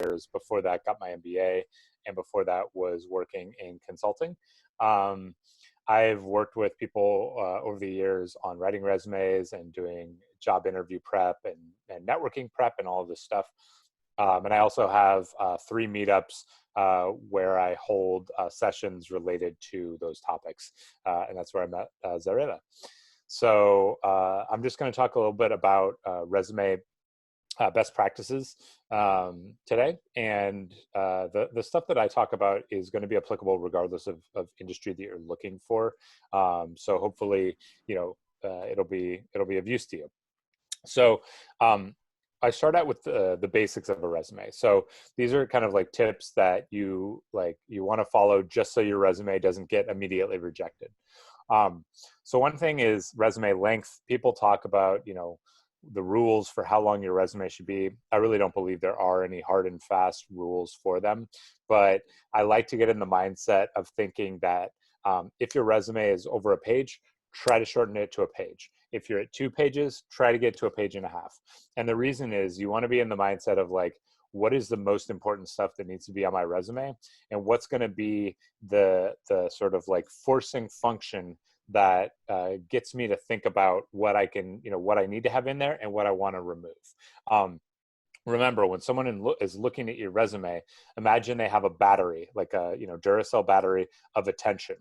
years. Before that, got my MBA, and before that was working in consulting. I've worked with people over the years on writing resumes and doing job interview prep and networking prep and all of this stuff. And I also have 3 meetups where I hold sessions related to those topics. And that's where I met Zarela. So I'm just going to talk a little bit about resume best practices today. And the stuff that I talk about is going to be applicable regardless of industry that you're looking for. So hopefully, it'll be of use to you. So I start out with the basics of a resume. So these are kind of like tips that you want to follow just so your resume doesn't get immediately rejected. So one thing is resume length. People talk about, the rules for how long your resume should be. I really don't believe there are any hard and fast rules for them, but I like to get in the mindset of thinking that if your resume is over a page, try to shorten it to a page. If you're at 2 pages, try to get to a page and a half. And the reason is you want to be in the mindset of like, what is the most important stuff that needs to be on my resume, and what's going to be the sort of like forcing function that gets me to think about what I can, what I need to have in there and what I want to remove. Remember, when someone is looking at your resume, imagine they have a battery, like a Duracell battery of attention,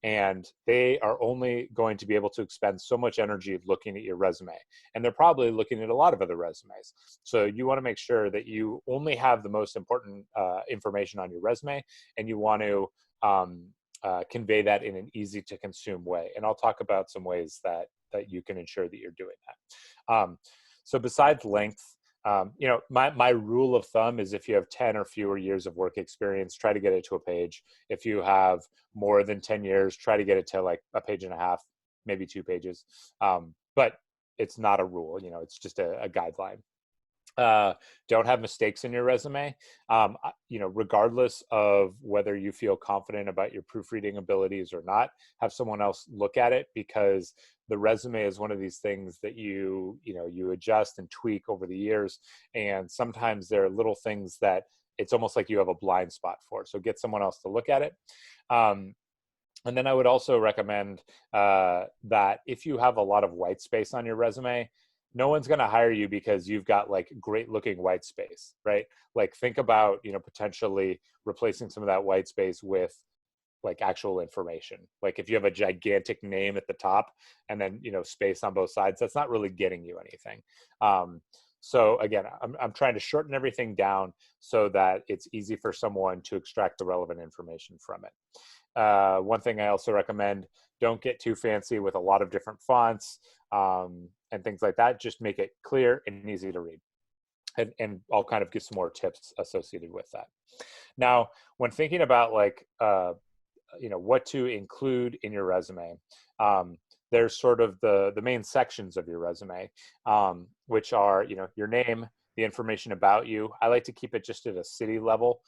and they are only going to be able to expend so much energy looking at your resume, and they're probably looking at a lot of other resumes. So you want to make sure that you only have the most important information on your resume, and you want to convey that in an easy to consume way. And I'll talk about some ways that you can ensure that you're doing that. So besides length, my rule of thumb is if you have 10 or fewer years of work experience, try to get it to a page. If you have more than 10 years, try to get it to like a page and a half, maybe 2 pages. But it's not a rule, it's just a guideline. Don't have mistakes in your resume. Regardless of whether you feel confident about your proofreading abilities or not, have someone else look at it, because the resume is one of these things that you adjust and tweak over the years. And sometimes there are little things that it's almost like you have a blind spot for. So get someone else to look at it. And then I would also recommend that if you have a lot of white space on your resume, no one's going to hire you because you've got like great looking white space, right? Like think about, potentially replacing some of that white space with like actual information. Like if you have a gigantic name at the top and then, space on both sides, that's not really getting you anything. So again, I'm trying to shorten everything down so that it's easy for someone to extract the relevant information from it. One thing I also recommend, don't get too fancy with a lot of different fonts and things like that. Just make it clear and easy to read. And I'll kind of give some more tips associated with that. Now, when thinking about like, what to include in your resume, there's sort of the main sections of your resume, which are, your name, the information about you. I like to keep it just at a city level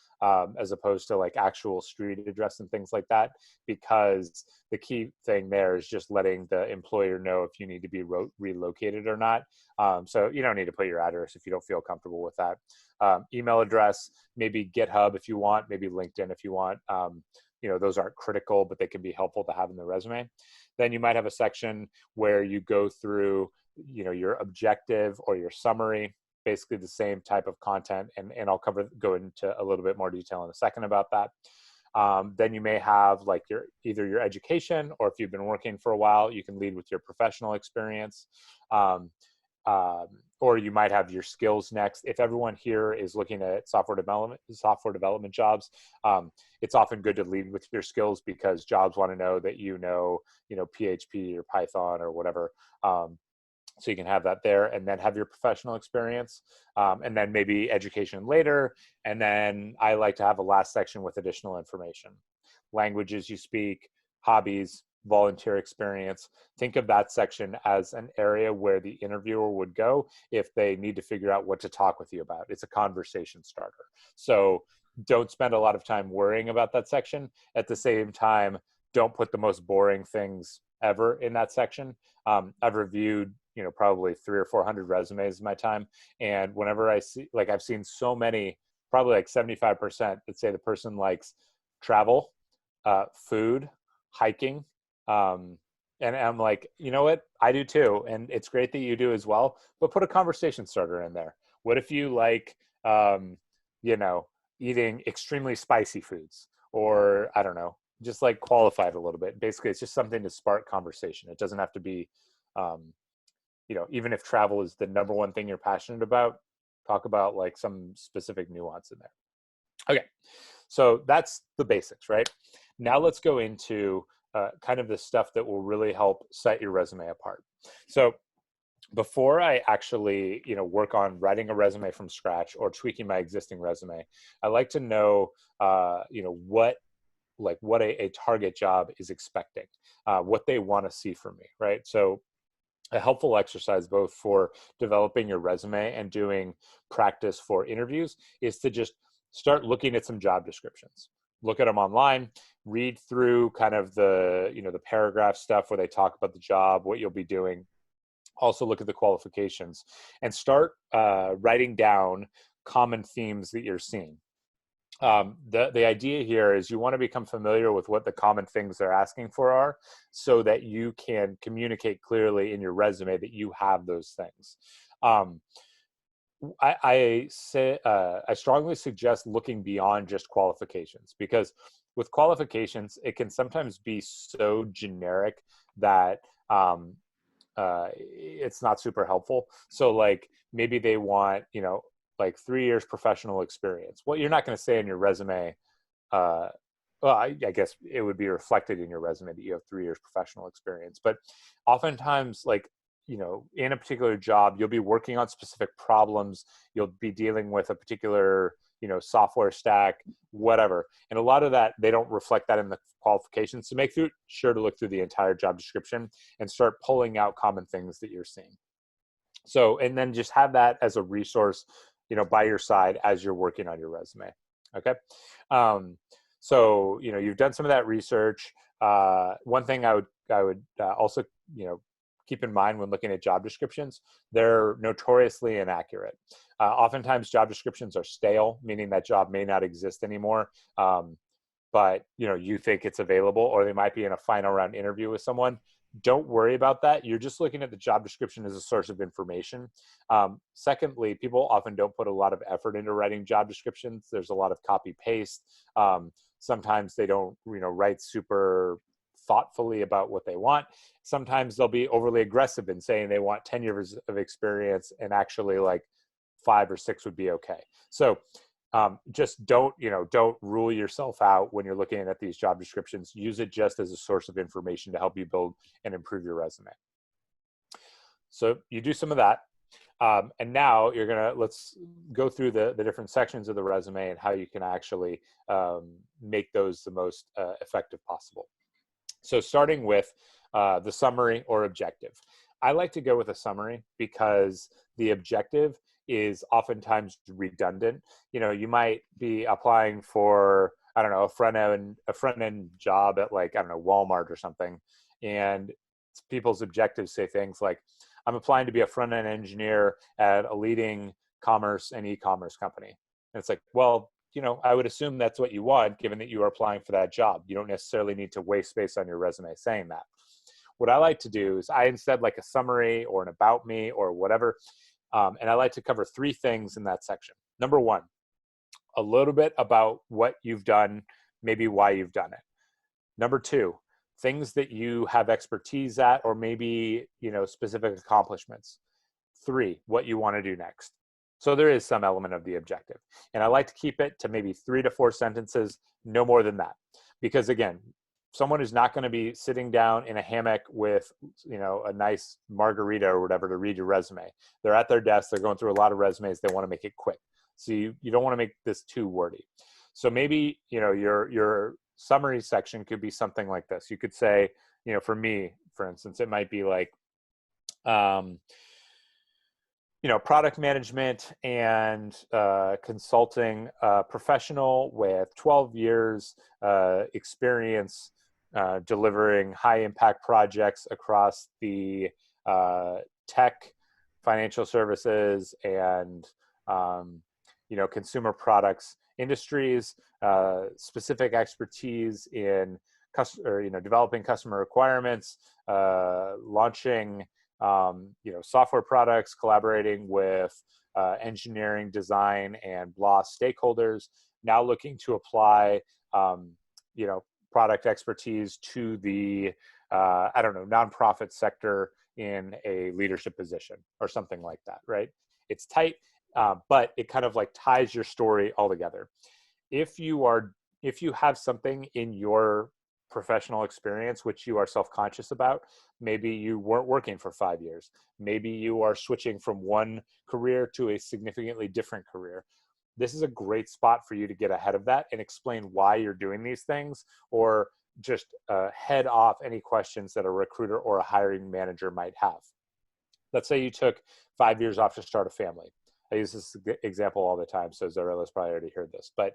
as opposed to like actual street address and things like that, because the key thing there is just letting the employer know if you need to be relocated or not. So you don't need to put your address if you don't feel comfortable with that. Email address, maybe GitHub if you want, maybe LinkedIn if you want. Those aren't critical, but they can be helpful to have in the resume. Then you might have a section where you go through, your objective or your summary, basically the same type of content. And I'll go into a little bit more detail in a second about that. Then you may have like either your education, or if you've been working for a while, you can lead with your professional experience. Or you might have your skills next. If everyone here is looking at software development jobs, it's often good to lead with your skills, because jobs want to know that PHP or Python or whatever. So you can have that there, and then have your professional experience, and then maybe education later. And then I like to have a last section with additional information. Languages you speak, hobbies, volunteer experience. Think of that section as an area where the interviewer would go if they need to figure out what to talk with you about. It's a conversation starter. So don't spend a lot of time worrying about that section. At the same time, don't put the most boring things ever in that section. I've reviewed, probably 300 or 400 resumes in my time. And whenever I see, I've seen so many probably like 75% that say the person likes travel, food, hiking. And I'm like, you know what? I do too. And it's great that you do as well, but put a conversation starter in there. What if you like, you know, eating extremely spicy foods, or I don't know, just like qualify it a little bit. Basically, it's just something to spark conversation. It doesn't have to be, you know, even if travel is the number one thing you're passionate about, talk about like some specific nuance in there. Okay, so that's the basics, right? Now let's go into kind of the stuff that will really help set your resume apart. So before I actually, you know, work on writing a resume from scratch or tweaking my existing resume, I like to know, you know, what a target job is expecting, what they want to see from me, right? So a helpful exercise both for developing your resume and doing practice for interviews is to just start looking at some job descriptions. Look at them online, read through kind of the, you know, the paragraph stuff where they talk about the job, what you'll be doing. Also look at the qualifications and start writing down common themes that you're seeing. The idea here is you want to become familiar with what the common things they're asking for are, so that you can communicate clearly in your resume that you have those things. I strongly suggest looking beyond just qualifications, because with qualifications, it can sometimes be so generic that it's not super helpful. So like maybe they want, you know, like 3 years professional experience. Well, you're not going to say in your resume, well, I guess it would be reflected in your resume that you have 3 years professional experience. But oftentimes, like, you know, in a particular job, you'll be working on specific problems. You'll be dealing with a particular, you know, software stack, whatever. And a lot of that, they don't reflect that in the qualifications. So make sure to look through the entire job description and start pulling out common things that you're seeing. So, and then just have that as a resource, you know, by your side as you're working on your resume. Okay. So, you know, you've done some of that research. One thing I would also, you know, keep in mind when looking at job descriptions, they're notoriously inaccurate. Oftentimes job descriptions are stale, meaning that job may not exist anymore. But, you know, you think it's available, or they might be in a final round interview with someone. Don't worry about that. You're just looking at the job description as a source of information. Secondly, people often don't put a lot of effort into writing job descriptions. There's a lot of copy paste. Sometimes they don't, you know, write super thoughtfully about what they want. Sometimes they'll be overly aggressive in saying they want 10 years of experience, and actually like 5 or 6 would be okay. So just don't rule yourself out when you're looking at these job descriptions. Use it just as a source of information to help you build and improve your resume. So you do some of that. And now let's go through the different sections of the resume and how you can actually make those the most effective possible. So starting with the summary or objective. I like to go with a summary because the objective is oftentimes redundant. You know, you might be applying for, I don't know, a front end job at like, I don't know, Walmart or something. And people's objectives say things like, I'm applying to be a front end engineer at a leading commerce and e-commerce company. And it's like, well, you know, I would assume that's what you want, given that you are applying for that job. You don't necessarily need to waste space on your resume saying that. What I like to do is I instead like a summary or an about me or whatever. And I like to cover 3 things in that section. Number 1, a little bit about what you've done, maybe why you've done it. Number 2, things that you have expertise at, or maybe, you know, specific accomplishments. 3, what you want to do next. So there is some element of the objective. And I like to keep it to maybe 3 to 4 sentences, no more than that. Because again, someone who's not going to be sitting down in a hammock with, you know, a nice margarita or whatever to read your resume. They're at their desk, they're going through a lot of resumes, they want to make it quick. So you don't want to make this too wordy. So maybe, you know, your summary section could be something like this. You could say, you know, for me, for instance, it might be like, you know, product management and consulting professional with 12 years experience delivering high impact projects across the tech, financial services, and consumer products industries, specific expertise in developing customer requirements, launching software products, collaborating with engineering, design, and blah stakeholders. Now looking to apply product expertise to the nonprofit sector in a leadership position or something like that, right? It's tight, but it kind of like ties your story all together. If you have something in your professional experience which you are self-conscious about, maybe you weren't working for 5 years, maybe you are switching from one career to a significantly different career, this is a great spot for you to get ahead of that and explain why you're doing these things, or just head off any questions that a recruiter or a hiring manager might have. Let's say you took 5 years off to start a family. I use this example all the time, so Zarela's probably already heard this. But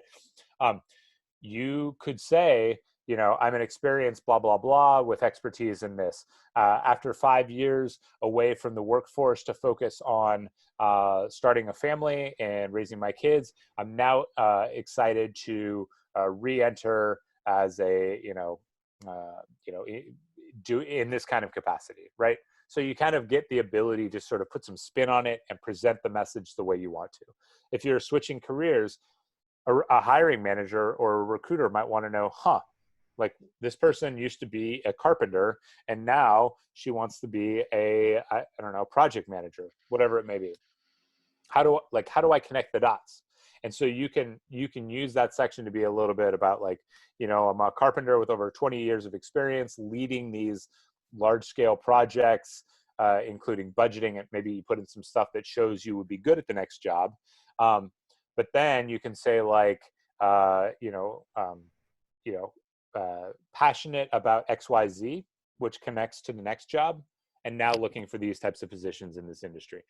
you could say, I'm an experienced blah, blah, blah with expertise in this. After 5 years away from the workforce to focus on starting a family and raising my kids, I'm now excited to re-enter as a, do in this kind of capacity, right? So you kind of get the ability to sort of put some spin on it and present the message the way you want to. If you're switching careers, a hiring manager or a recruiter might want to know, like this person used to be a carpenter and now she wants to be a, project manager, whatever it may be. How do I connect the dots? And so you can use that section to be a little bit about like, I'm a carpenter with over 20 years of experience leading these large scale projects, including budgeting, and maybe you put in some stuff that shows you would be good at the next job. But then you can say like, passionate about XYZ, which connects to the next job, and now looking for these types of positions in this industry.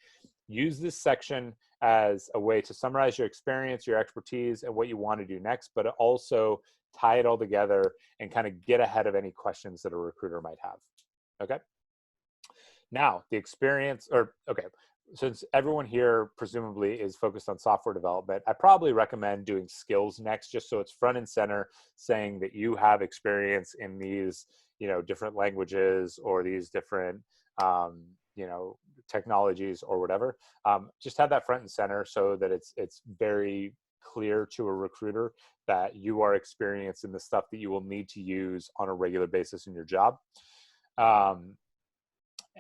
Use this section as a way to summarize your experience, your expertise, and what you want to do next, but also tie it all together and kind of get ahead of any questions that a recruiter might have. Okay. Now, the experience, since everyone here presumably is focused on software development, I probably recommend doing skills next, just so it's front and center, saying that you have experience in these, different languages or these different, technologies or whatever. Just have that front and center so that it's very clear to a recruiter that you are experienced in the stuff that you will need to use on a regular basis in your job. And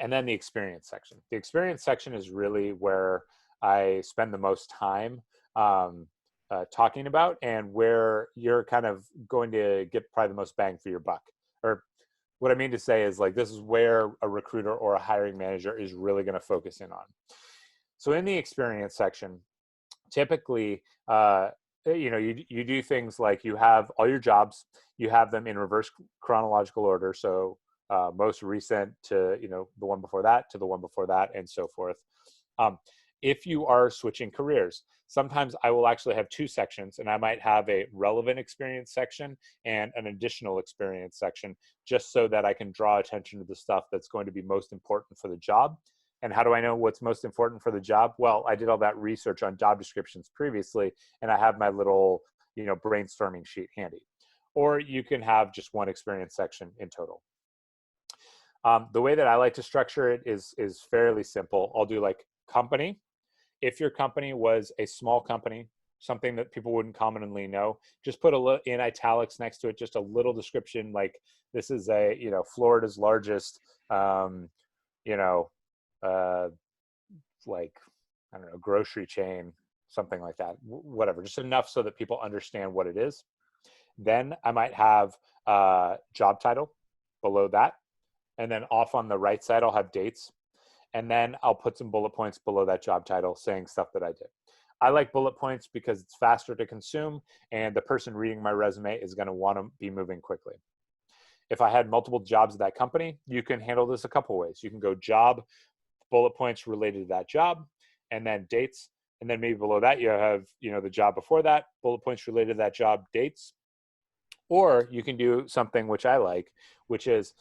then the experience section. The experience section is really where I spend the most time talking about, and where you're kind of going to get probably the most bang for your buck. Or what I mean to say is like, this is where a recruiter or a hiring manager is really going to focus in on. So in the experience section, typically, you do things like you have all your jobs, you have them in reverse chronological order. So most recent to the one before that to the one before that, and so forth. If you are switching careers, sometimes I will actually have two sections, and I might have a relevant experience section and an additional experience section, just so that I can draw attention to the stuff that's going to be most important for the job. And how do I know what's most important for the job? Well, I did all that research on job descriptions previously, and I have my little brainstorming sheet handy. Or you can have just one experience section in total. The way that I like to structure it is fairly simple. I'll do like company. If your company was a small company, something that people wouldn't commonly know, just put in italics next to it, just a little description like this is a Florida's largest grocery chain, something like that, whatever, just enough so that people understand what it is. Then I might have job title below that. And then off on the right side, I'll have dates. And then I'll put some bullet points below that job title saying stuff that I did. I like bullet points because it's faster to consume, and the person reading my resume is going to want to be moving quickly. If I had multiple jobs at that company, you can handle this a couple ways. You can go job, bullet points related to that job, and then dates. And then maybe below that, you have the job before that, bullet points related to that job, dates. Or you can do something which I like, which is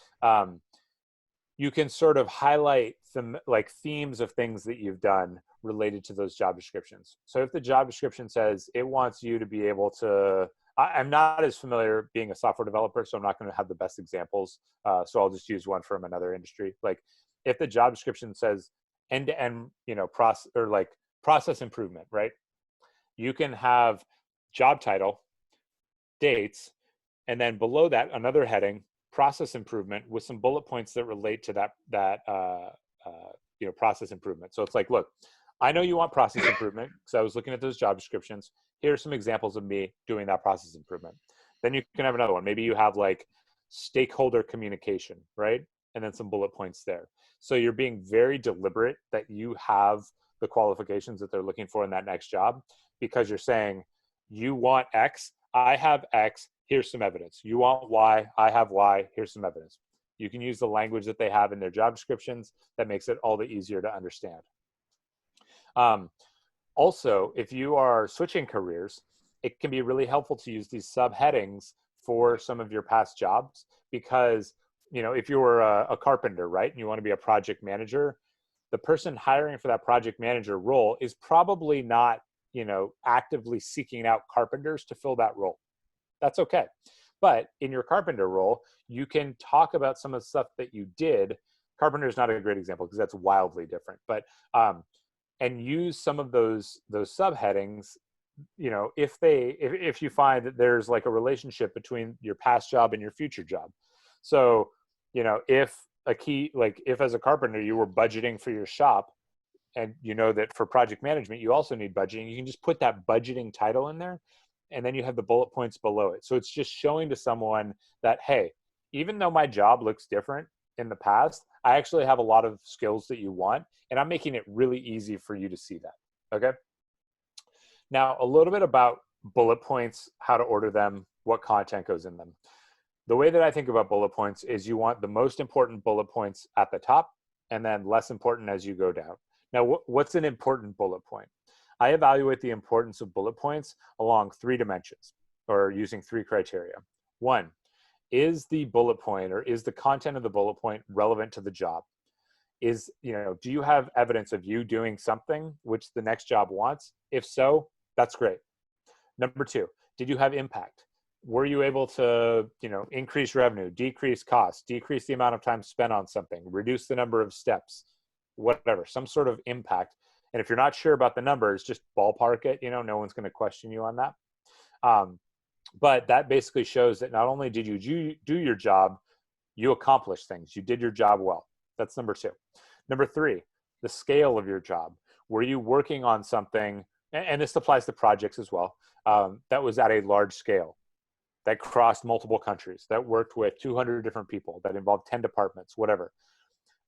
you can sort of highlight some like themes of things that you've done related to those job descriptions. So if the job description says it wants you to be able to, I'm not as familiar being a software developer, so I'm not going to have the best examples. So I'll just use one from another industry. Like if the job description says end-to-end, process or like process improvement, right? You can have job title, dates, and then below that another heading, process improvement, with some bullet points that relate to that process improvement. So it's like, look, I know you want process improvement because I was looking at those job descriptions. Here are some examples of me doing that process improvement. Then you can have another one. Maybe you have like stakeholder communication, right? And then some bullet points there. So you're being very deliberate that you have the qualifications that they're looking for in that next job, because you're saying, you want X, I have X, here's some evidence. You want Y, I have Y, here's some evidence. You can use the language that they have in their job descriptions. That makes it all the easier to understand. Also, if you are switching careers, it can be really helpful to use these subheadings for some of your past jobs, because, if you were a carpenter, right, and you want to be a project manager, the person hiring for that project manager role is probably not, actively seeking out carpenters to fill that role. That's okay. But in your carpenter role, you can talk about some of the stuff that you did. Carpenter is not a great example because that's wildly different, but and use some of those subheadings. If you find that there's like a relationship between your past job and your future job. So, if as a carpenter you were budgeting for your shop, and that for project management you also need budgeting, you can just put that budgeting title in there, and then you have the bullet points below it. So it's just showing to someone that, hey, even though my job looks different in the past, I actually have a lot of skills that you want, and I'm making it really easy for you to see that. Okay. Now, a little bit about bullet points, how to order them, what content goes in them. The way that I think about bullet points is you want the most important bullet points at the top, and then less important as you go down. Now, what's an important bullet point? I evaluate the importance of bullet points along 3 dimensions, or using 3 criteria. 1, is the bullet point, or is the content of the bullet point relevant to the job? Do you have evidence of you doing something which the next job wants? If so, that's great. Number 2, did you have impact? Were you able to, increase revenue, decrease costs, decrease the amount of time spent on something, reduce the number of steps, whatever, some sort of impact? And if you're not sure about the numbers, just ballpark it. No one's going to question you on that. But that basically shows that not only did you do your job, you accomplished things. You did your job well. That's number 2. Number 3, the scale of your job. Were you working on something, and this applies to projects as well, that was at a large scale, that crossed multiple countries, that worked with 200 different people, that involved 10 departments, whatever.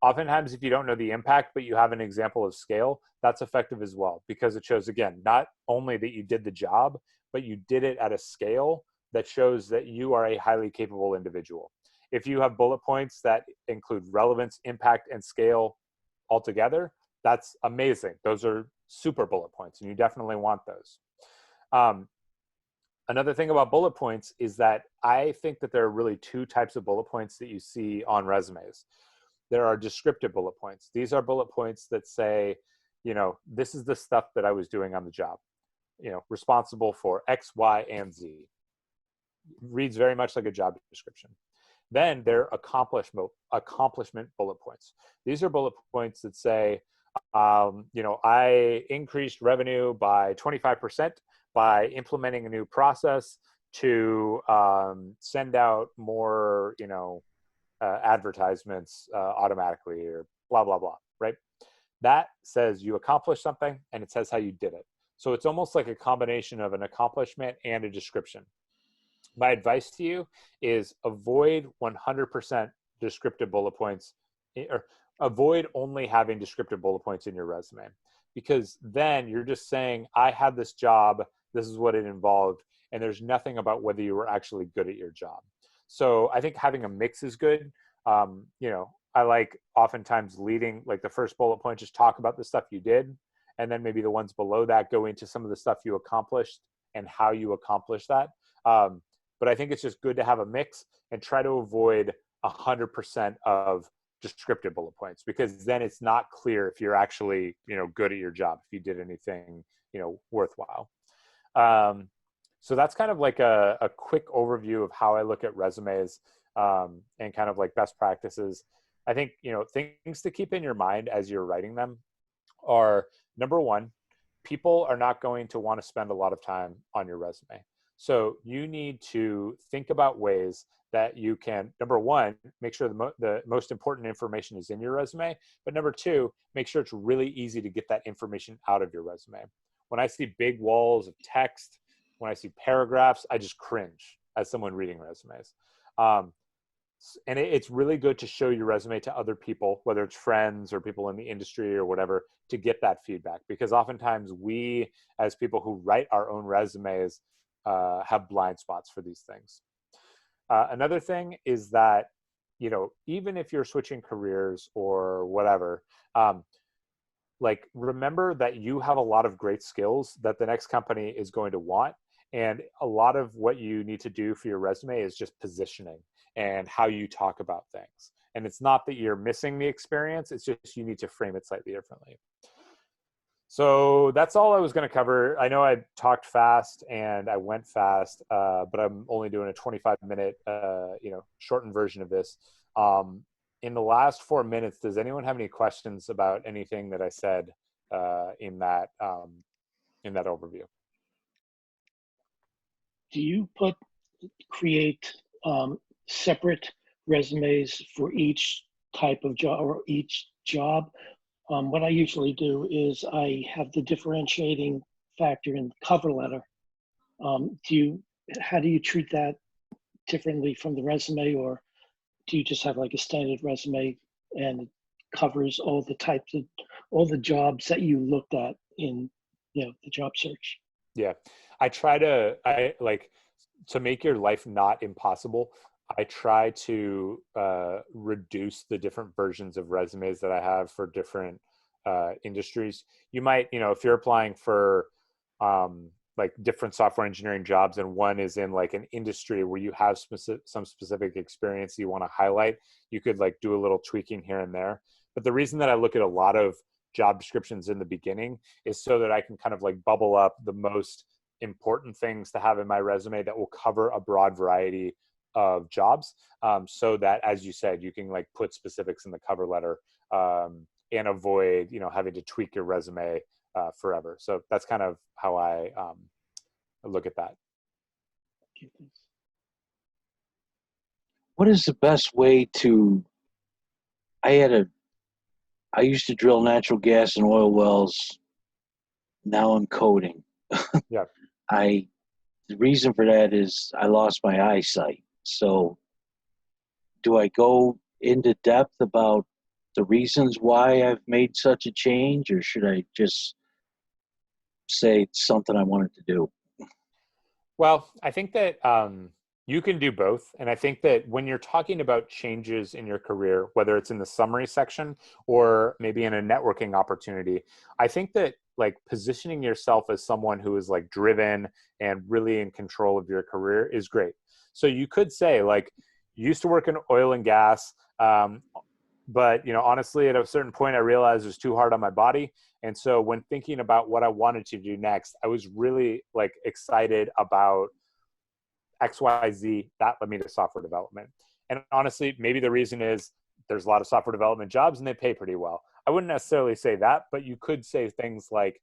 Oftentimes, if you don't know the impact, but you have an example of scale, that's effective as well, because it shows, again, not only that you did the job, but you did it at a scale that shows that you are a highly capable individual. If you have bullet points that include relevance, impact, and scale altogether, that's amazing. Those are super bullet points, and you definitely want those. Another thing about bullet points is that I think that there are really 2 types of bullet points that you see on resumes. There are descriptive bullet points. These are bullet points that say, this is the stuff that I was doing on the job, responsible for X, Y, and Z. Reads very much like a job description. Then there are accomplishment bullet points. These are bullet points that say, I increased revenue by 25% by implementing a new process to send out more, advertisements automatically, or blah, blah, blah, right? That says you accomplished something, and it says how you did it. So it's almost like a combination of an accomplishment and a description. My advice to you is avoid 100% descriptive bullet points, or avoid only having descriptive bullet points in your resume, because then you're just saying, I had this job, this is what it involved, and there's nothing about whether you were actually good at your job. So I think having a mix is good. I like oftentimes leading, like the first bullet point, just talk about the stuff you did, and then maybe the ones below that go into some of the stuff you accomplished and how you accomplished that. But I think it's just good to have a mix and try to avoid 100% of descriptive bullet points, because then it's not clear if you're actually, good at your job, if you did anything, worthwhile. So that's kind of like a quick overview of how I look at resumes, and kind of like best practices. I think, things to keep in your mind as you're writing them are, number one, people are not going to want to spend a lot of time on your resume. So you need to think about ways that you can, number one, make sure the most important information is in your resume, but number two, make sure it's really easy to get that information out of your resume. When I see big walls of text, when I see paragraphs, I just cringe as someone reading resumes. And it's really good to show your resume to other people, whether it's friends or people in the industry or whatever, to get that feedback. Because oftentimes we, as people who write our own resumes, have blind spots for these things. Another thing is that, even if you're switching careers or whatever, like, remember that you have a lot of great skills that the next company is going to want. And a lot of what you need to do for your resume is just positioning and how you talk about things. And it's not that you're missing the experience, it's just you need to frame it slightly differently. So that's all I was going to cover. I know I talked fast and I went fast, but I'm only doing a 25-minute, shortened version of this. In the last 4 minutes, does anyone have any questions about anything that I said in that overview? Do you create separate resumes for each type of job or each job? What I usually do is I have the differentiating factor in the cover letter. How do you treat that differently from the resume, or do you just have like a standard resume and it covers all the jobs that you looked at in, the job search? Yeah, I try to, to make your life not impossible, I try to reduce the different versions of resumes that I have for different industries. You might, if you're applying for like different software engineering jobs, and one is in like an industry where you have some specific experience you want to highlight, you could like do a little tweaking here and there. But the reason that I look at a lot of job descriptions in the beginning is so that I can kind of like bubble up the most important things to have in my resume that will cover a broad variety of jobs, so that, as you said, you can like put specifics in the cover letter, and avoid, having to tweak your resume forever. So that's kind of how I look at that. What is the best way to, I used to drill natural gas and oil wells. Now I'm coding. Yeah. The reason for that is I lost my eyesight. So do I go into depth about the reasons why I've made such a change, or should I just say it's something I wanted to do? Well, I think that you can do both. And I think that when you're talking about changes in your career, whether it's in the summary section or maybe in a networking opportunity, I think that like positioning yourself as someone who is like driven and really in control of your career is great. So you could say like, used to work in oil and gas, but honestly, at a certain point, I realized it was too hard on my body. And so when thinking about what I wanted to do next, I was really like excited about XYZ. That led me to software development. And honestly, maybe the reason is there's a lot of software development jobs and they pay pretty well. I wouldn't necessarily say that, but you could say things like,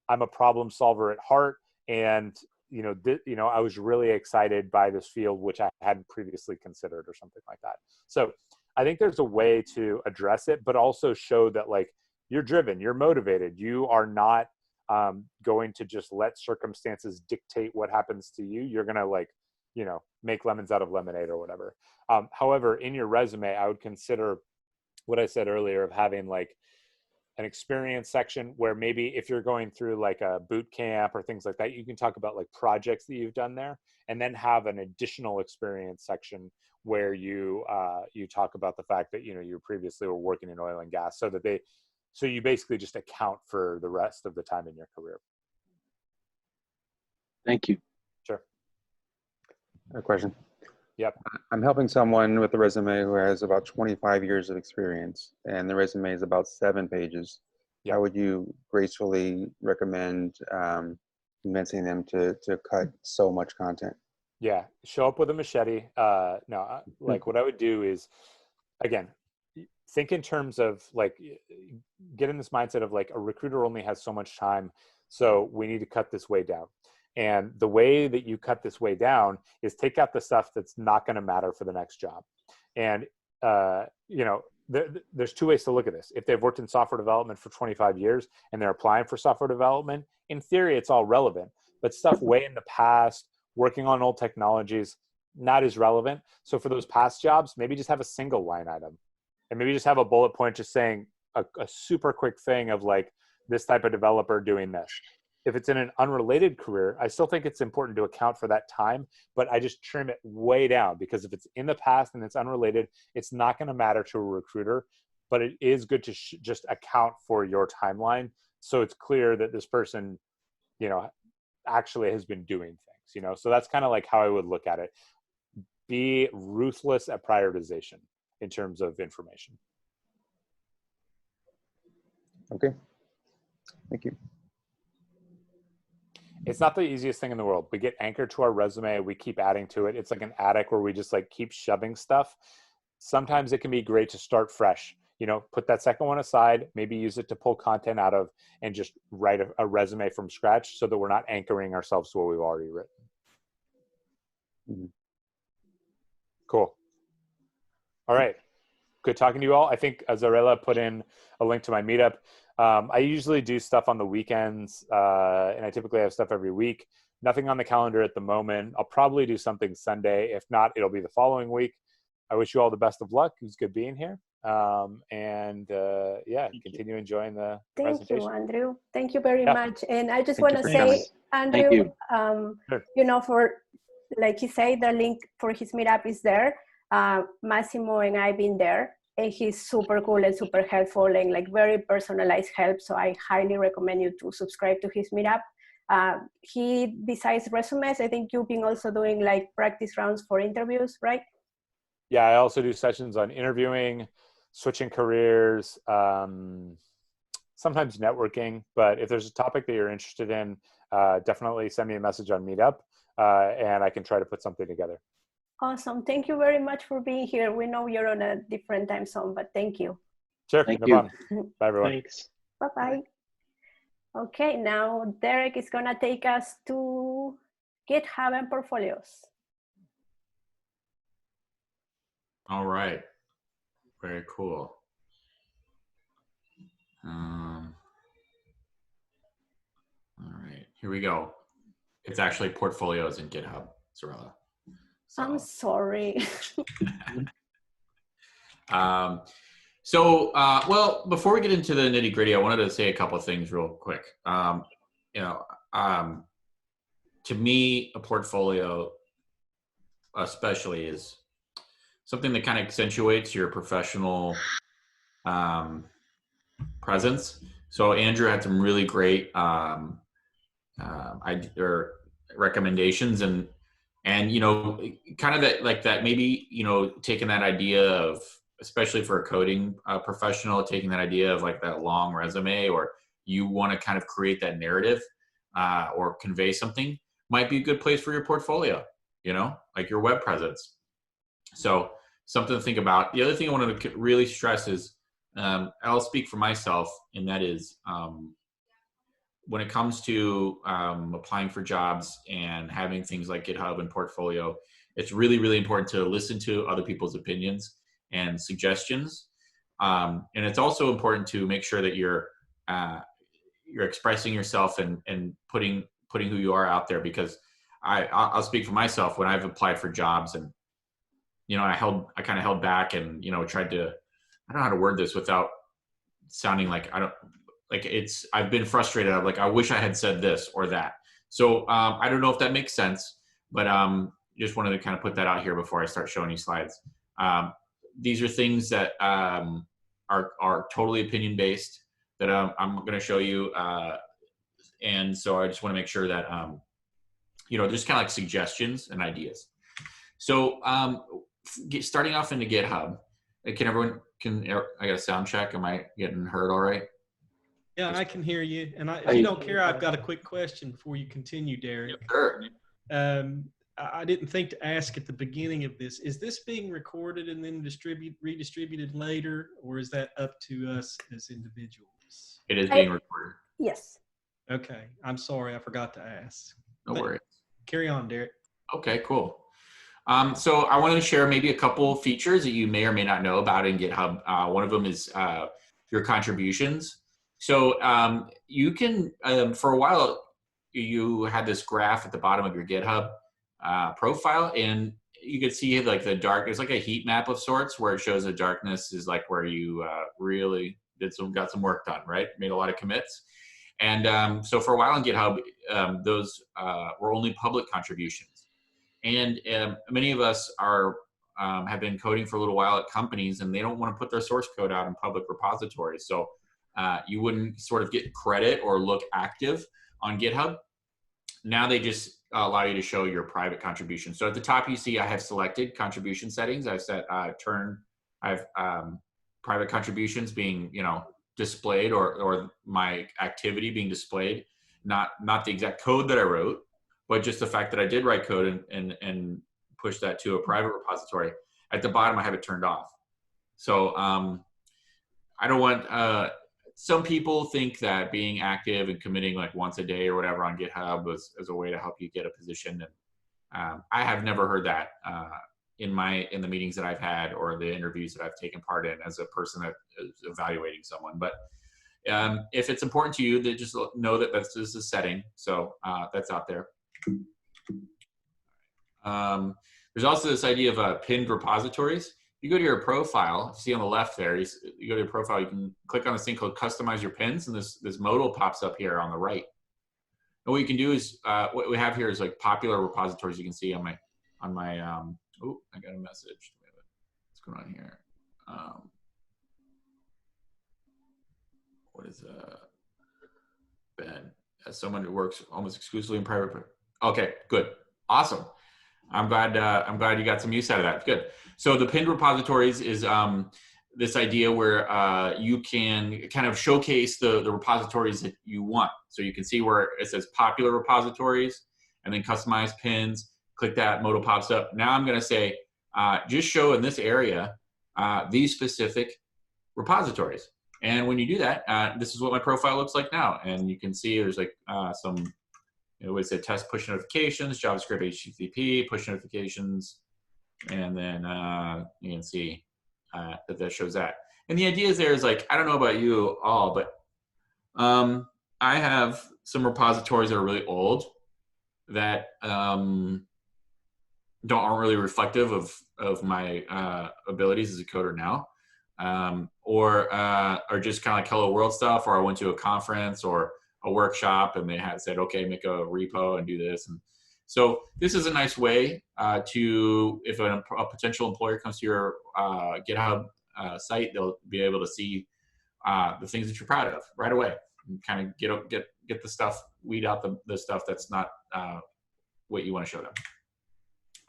I'm a problem solver at heart, and I was really excited by this field, which I hadn't previously considered, or something like that. So I think there's a way to address it, but also show that like you're driven, you're motivated, you are not going to just let circumstances dictate what happens to you. You're going to like, make lemons out of lemonade or whatever. However, in your resume, I would consider what I said earlier of having like an experience section where maybe if you're going through like a boot camp or things like that, you can talk about like projects that you've done there, and then have an additional experience section where you talk about the fact that, you previously were working in oil and gas, so you basically just account for the rest of the time in your career. Thank you. Sure. A question. Yep. I'm helping someone with a resume who has about 25 years of experience, and the resume is about 7 pages. Yep. How would you gracefully recommend convincing them to cut so much content? Yeah, show up with a machete. Like what I would do is, again, think in terms of like, get in this mindset of like a recruiter only has so much time, so we need to cut this way down. And the way that you cut this way down is take out the stuff that's not going to matter for the next job. And there's 2 ways to look at this. If they've worked in software development for 25 years and they're applying for software development, in theory, it's all relevant. But stuff way in the past, working on old technologies, not as relevant. So for those past jobs, maybe just have a single line item, and maybe just have a bullet point just saying a super quick thing of like this type of developer doing this. If it's in an unrelated career, I still think it's important to account for that time, but I just trim it way down, because if it's in the past and it's unrelated, it's not going to matter to a recruiter, but it is good to just account for your timeline. So it's clear that this person, actually has been doing things, so that's kind of like how I would look at it. Be ruthless at prioritization in terms of information. Okay. Thank you. It's not the easiest thing in the world. We get anchored to our resume. We keep adding to it. It's like an attic where we just like keep shoving stuff. Sometimes it can be great to start fresh. Put that second one aside, maybe use it to pull content out of, and just write a resume from scratch so that we're not anchoring ourselves to what we've already written. Mm-hmm. Cool. All right. Good talking to you all. I think Zarela put in a link to my meetup. I usually do stuff on the weekends, and I typically have stuff every week. Nothing on the calendar at the moment. I'll probably do something Sunday. If not, it'll be the following week. I wish you all the best of luck. It was good being here. Continue enjoying the presentation. Thank you, Andrew. Thank you very much. And I just Thank want you to for coming. say, Andrew, Sure. for, like he said, the link for his meetup is there. Massimo and I've been there, and he's super cool and super helpful and like very personalized help. So I highly recommend you to subscribe to his meetup. He, besides resumes, I think you've been also doing like practice rounds for interviews, right? Yeah, I also do sessions on interviewing, switching careers, sometimes networking. But if there's a topic that you're interested in, definitely send me a message on Meetup, and I can try to put something together. Awesome. Thank you very much for being here. We know you're on a different time zone, but thank you. Sure. Thank no you. problem. Bye, everyone. Thanks. Bye-bye. Okay, now Derek is going to take us to GitHub and portfolios. All right. Very cool. All right, here we go. It's actually portfolios in GitHub, Zarela. So. I'm sorry. Well, before we get into the nitty gritty, I wanted to say a couple of things real quick. To me, a portfolio especially is something that kind of accentuates your professional presence. So Andrew had some really great recommendations, and kind of that maybe taking that idea of, especially for a coding professional, taking that idea of like that long resume, or you want to kind of create that narrative or convey something, might be a good place for your portfolio, like your web presence. So something to think about. The other thing I wanted to really stress is, I'll speak for myself, and that is when it comes to applying for jobs and having things like GitHub and portfolio, it's really, really important to listen to other people's opinions and suggestions. And it's also important to make sure that you're expressing yourself and putting who you are out there, because I'll speak for myself. When I've applied for jobs, and I kind of held back and tried to, I don't know how to word this without sounding like I've been frustrated. I'm like, I wish I had said this or that. So I don't know if that makes sense, but just wanted to kind of put that out here before I start showing you slides. These are things that are totally opinion based that I'm going to show you. And so I just want to make sure that, there's kind of like suggestions and ideas. So starting off into GitHub, I got a sound check. Am I getting heard all right? Yeah, I can hear you. And if you don't care, I've got a quick question before you continue, Derek. Sure. I didn't think to ask at the beginning of this. Is this being recorded and then redistributed later, or is that up to us as individuals? It is being recorded. Yes. Okay. I'm sorry. I forgot to ask. No worries. Carry on, Derek. Okay, cool. So I wanted to share maybe a couple features that you may or may not know about in GitHub. One of them is your contributions. So you can, for a while, you had this graph at the bottom of your GitHub profile, and you could see like the dark, it's like a heat map of sorts where it shows the darkness is like where you really got some work done, right? Made a lot of commits. And so for a while on GitHub, those were only public contributions. And many of us have been coding for a little while at companies, and they don't want to put their source code out in public repositories. So you wouldn't sort of get credit or look active on GitHub. Now they just allow you to show your private contribution. So at the top, you see I have selected contribution settings. I've set I have private contributions being, displayed or my activity being displayed, not the exact code that I wrote, but just the fact that I did write code and push that to a private repository. At the bottom, I have it turned off. So I don't want, some people think that being active and committing like once a day or whatever on GitHub is a way to help you get a position. And I have never heard that in the meetings that I've had or the interviews that I've taken part in as a person that is evaluating someone. But if it's important to you, then just know that this is a setting. So that's out there. There's also this idea of pinned repositories. You go to your profile, see on the left there, you go to your profile, you can click on this thing called customize your pins, and this modal pops up here on the right. And what you can do is, what we have here is like popular repositories you can see on my oh, I got a message. What's going on here? What is Ben? As someone who works almost exclusively in private. Okay, good, awesome. I'm glad you got some use out of that. Good. So the pinned repositories is this idea where you can kind of showcase the repositories that you want. So you can see where it says popular repositories and then customize pins. Click that, modal pops up. Now I'm going to say, just show in this area these specific repositories. And when you do that, this is what my profile looks like now. And you can see there's like some, it would say test push notifications, JavaScript, HTTP, push notifications. And then you can see that shows that. And the idea is there is like, I don't know about you all, but I have some repositories that are really old that aren't really reflective of my abilities as a coder now, or just kind of like hello world stuff, or I went to a conference or a workshop and they had said, okay, make a repo and do this. And so this is a nice way to, if a potential employer comes to your GitHub site, they'll be able to see the things that you're proud of right away and kind of get the stuff, weed out the stuff that's not what you want to show them.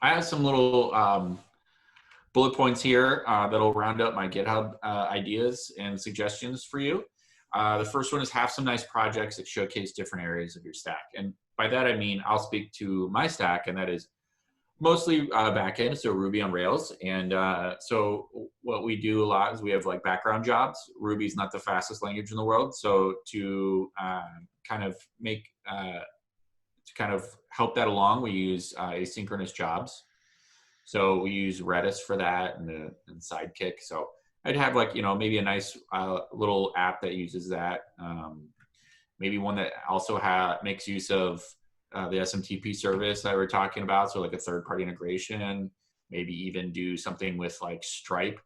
I have some little bullet points here that'll round up my GitHub ideas and suggestions for you. The first one is have some nice projects that showcase different areas of your stack. And by that, I mean, I'll speak to my stack, and that is mostly backend, so Ruby on Rails. And so what we do a lot is we have like background jobs. Ruby's not the fastest language in the world. So to kind of help that along, we use asynchronous jobs. So we use Redis for that and Sidekick. So I'd have like, maybe a nice little app that uses that. Maybe one that also makes use of the SMTP service that we're talking about. So like a third-party integration, maybe even do something with like Stripe.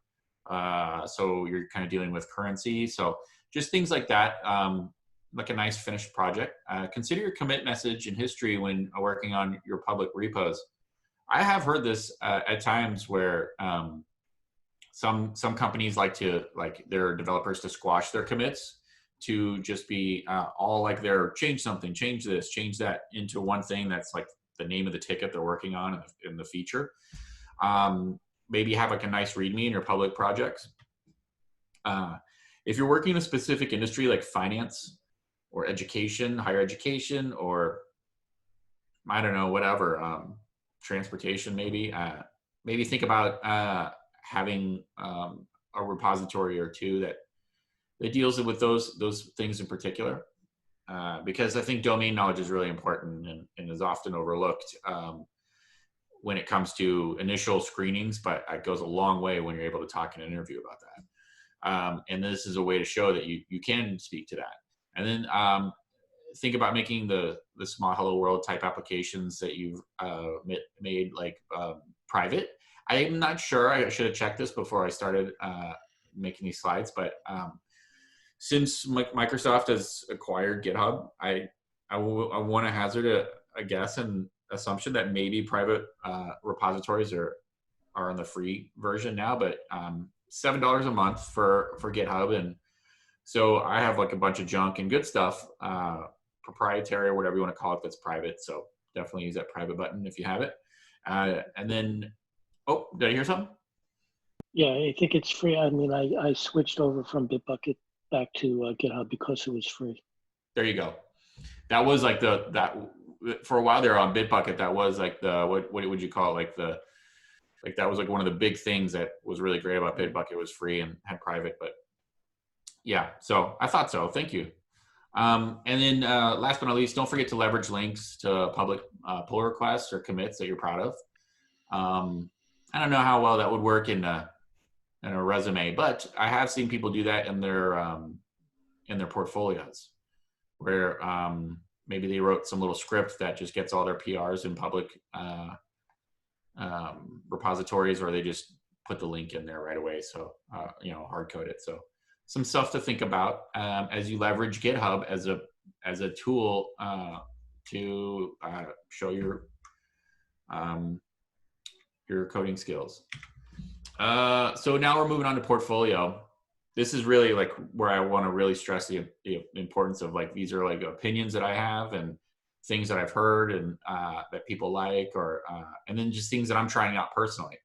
So you're kind of dealing with currency. So just things like that, like a nice finished project. Consider your commit message and history when working on your public repos. I have heard this at times where some companies like their developers to squash their commits to just be all like they're change something, change this, change that into one thing that's like the name of the ticket they're working on in the feature. Maybe have like a nice README in your public projects. If you're working in a specific industry like finance or education, higher education, or I don't know, whatever, transportation maybe, maybe think about having a repository or two that deals with those things in particular. Because I think domain knowledge is really important and is often overlooked when it comes to initial screenings, but it goes a long way when you're able to talk in an interview about that. And this is a way to show that you can speak to that. And then think about making the small hello world type applications that you've made like private. I'm not sure, I should have checked this before I started making these slides, but since Microsoft has acquired GitHub, I want to hazard a guess and assumption that maybe private repositories are on the free version now, but $7 a month for GitHub. And so I have like a bunch of junk and good stuff, proprietary or whatever you want to call it, that's private. So definitely use that private button if you have it. And then, oh, did I hear something? Yeah, I think it's free. I mean, I switched over from Bitbucket back to GitHub because it was free. There you go. That was like that for a while there on Bitbucket. That was like what would you call it? Like that was like one of the big things that was really great about Bitbucket. Was free and had private, but yeah. So I thought so. Thank you. And then last but not least, don't forget to leverage links to public pull requests or commits that you're proud of. I don't know how well that would work in a resume, but I have seen people do that in their portfolios, where maybe they wrote some little script that just gets all their PRs in public repositories, or they just put the link in there right away. So hard code it. So some stuff to think about as you leverage GitHub as a tool to show your coding skills. So now we're moving on to portfolio. This is really like where I want to really stress the importance of, like, these are like opinions that I have and things that I've heard and that people like, or and then just things that I'm trying out personally.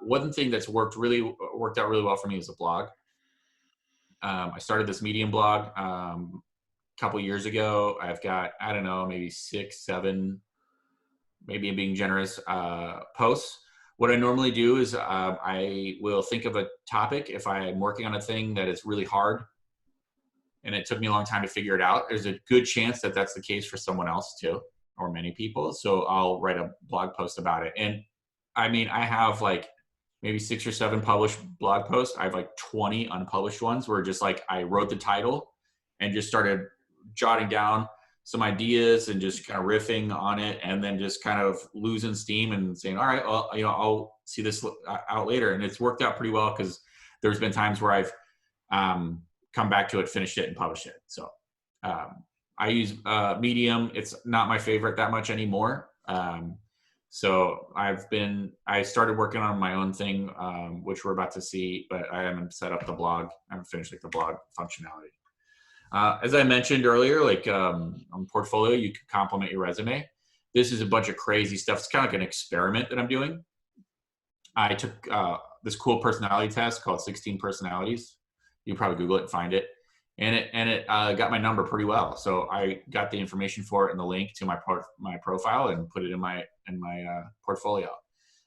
One thing that's worked out really well for me is a blog. I started this Medium blog a couple years ago. I've got, I don't know, maybe 6, 7, maybe I'm being generous, posts. What I normally do is I will think of a topic. If I'm working on a thing that is really hard and it took me a long time to figure it out, there's a good chance that that's the case for someone else too, or many people. So I'll write a blog post about it. And I mean, I have like maybe 6 or 7 published blog posts. I have like 20 unpublished ones where just like I wrote the title and just started jotting down some ideas and just kind of riffing on it, and then just kind of losing steam and saying, all right, well, I'll see this out later. And it's worked out pretty well, because there's been times where I've come back to it, finished it, and published it. So I use Medium. It's not my favorite that much anymore. So I started working on my own thing, which we're about to see, but I haven't set up the blog. I haven't finished like the blog functionality. As I mentioned earlier, like on portfolio, you can complement your resume. This is a bunch of crazy stuff. It's kind of like an experiment that I'm doing. I took this cool personality test called 16 Personalities. You can probably Google it and find it. And it got my number pretty well. So I got the information for it and the link to my profile and put it in my portfolio.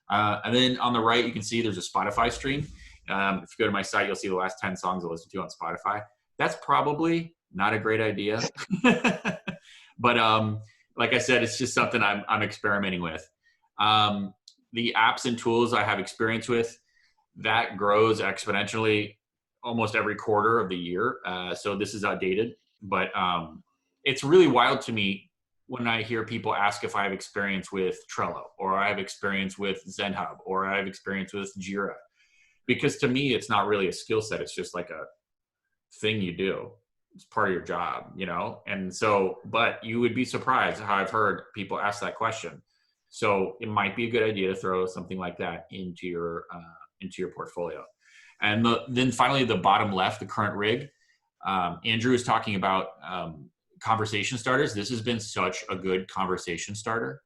And then on the right, you can see there's a Spotify stream. If you go to my site, you'll see the last 10 songs I listened to on Spotify. That's probably not a great idea. But like I said, it's just something I'm experimenting with. The apps and tools I have experience with, that grows exponentially almost every quarter of the year. So this is outdated, but it's really wild to me when I hear people ask if I have experience with Trello, or I have experience with ZenHub, or I have experience with Jira. Because to me, it's not really a skill set. It's just like a thing you do. It's part of your job, And so, but you would be surprised how I've heard people ask that question. So it might be a good idea to throw something like that into your portfolio. And then finally, the bottom left, the current rig. Andrew is talking about conversation starters. This has been such a good conversation starter,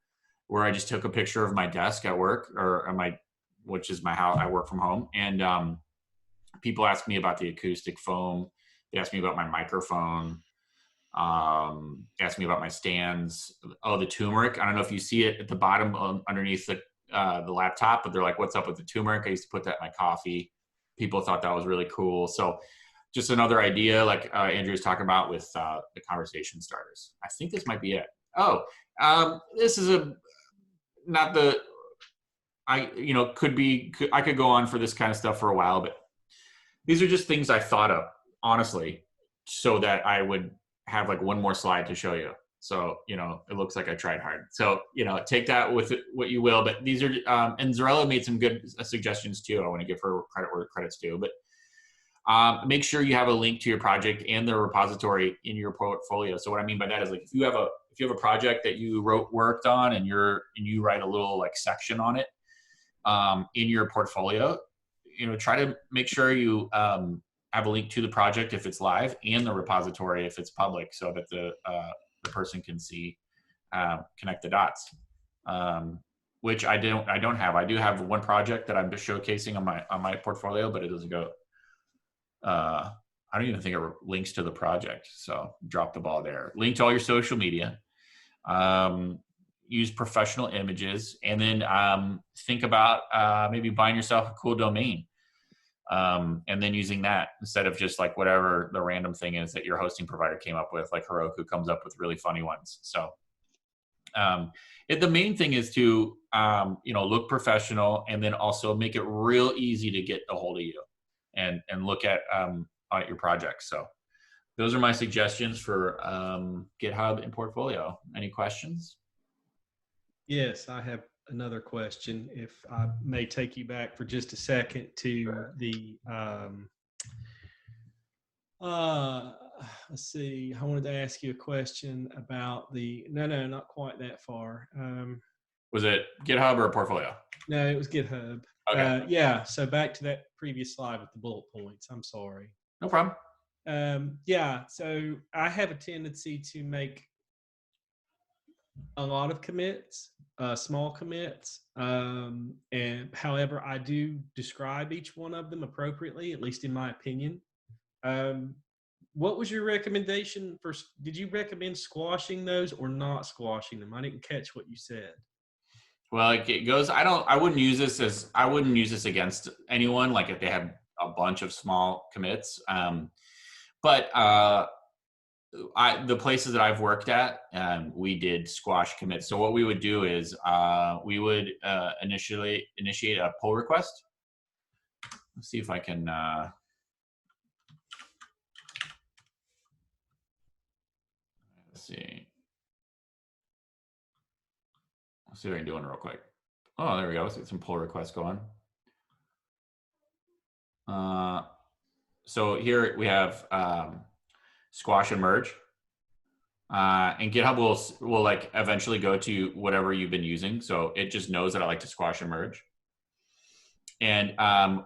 where I just took a picture of my desk at work, or my which is how I work from home. And people ask me about the acoustic foam. They ask me about my microphone. Ask me about my stands. Oh, the turmeric. I don't know if you see it at the bottom underneath the laptop, but they're like, what's up with the turmeric? I used to put that in my coffee. People thought that was really cool. So just another idea, like Andrew was talking about with the conversation starters. I think this might be it. Oh, this is I could go on for this kind of stuff for a while, but these are just things I thought of, honestly, so that I would have like one more slide to show you. So, it looks like I tried hard. So, take that with what you will, but these are, and Zarela made some good suggestions too. I want to give her credit where credit's due, but make sure you have a link to your project and the repository in your portfolio. So what I mean by that is, like, if you have a project that you worked on and you write a little like section on it, in your portfolio, try to make sure you, have a link to the project if it's live and the repository if it's public, so that the person can see, connect the dots, which I don't have. I do have one project that I'm showcasing on my portfolio, but it doesn't go. I don't even think it links to the project, so drop the ball there. Link to all your social media. Use professional images, and then think about maybe buying yourself a cool domain. And then using that instead of just like whatever the random thing is that your hosting provider came up with, like Heroku comes up with really funny ones. So the main thing is to, look professional, and then also make it real easy to get a hold of you and look at your projects. So those are my suggestions for GitHub and portfolio. Any questions? Yes, I have another question, if I may take you back for just a second to the, let's see, I wanted to ask you a question about no, not quite that far. Was it GitHub or portfolio? No, it was GitHub. Okay. Yeah, so back to that previous slide with the bullet points. I'm sorry. No problem. Yeah, so I have a tendency to make a lot of commits, small commits, and however, I do describe each one of them appropriately, at least in my opinion. What was your recommendation for? Did you recommend squashing those or not squashing them? I didn't catch what you said. Well, it goes. I wouldn't use this against anyone, like if they have a bunch of small commits. But the places that I've worked at, we did squash commits. So what we would do is we would initiate a pull request. Let's see if I can. Let's see. Let's see what I can do it real quick. Oh, there we go. Let's get some pull requests going. So here we have squash and merge, and GitHub will like eventually go to whatever you've been using. So it just knows that I like to squash and merge. And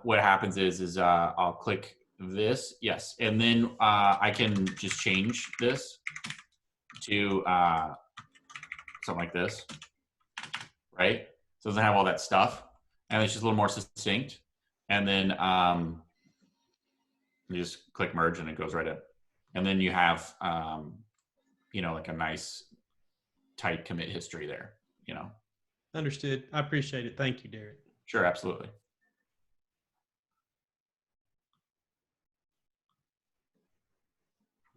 what happens is I'll click this, yes, and then I can just change this to something like this, right? So it doesn't have all that stuff, and it's just a little more succinct. And then you just click merge, and it goes right in. And then you have, like a nice tight commit history there, Understood. I appreciate it. Thank you, Derek. Sure, absolutely.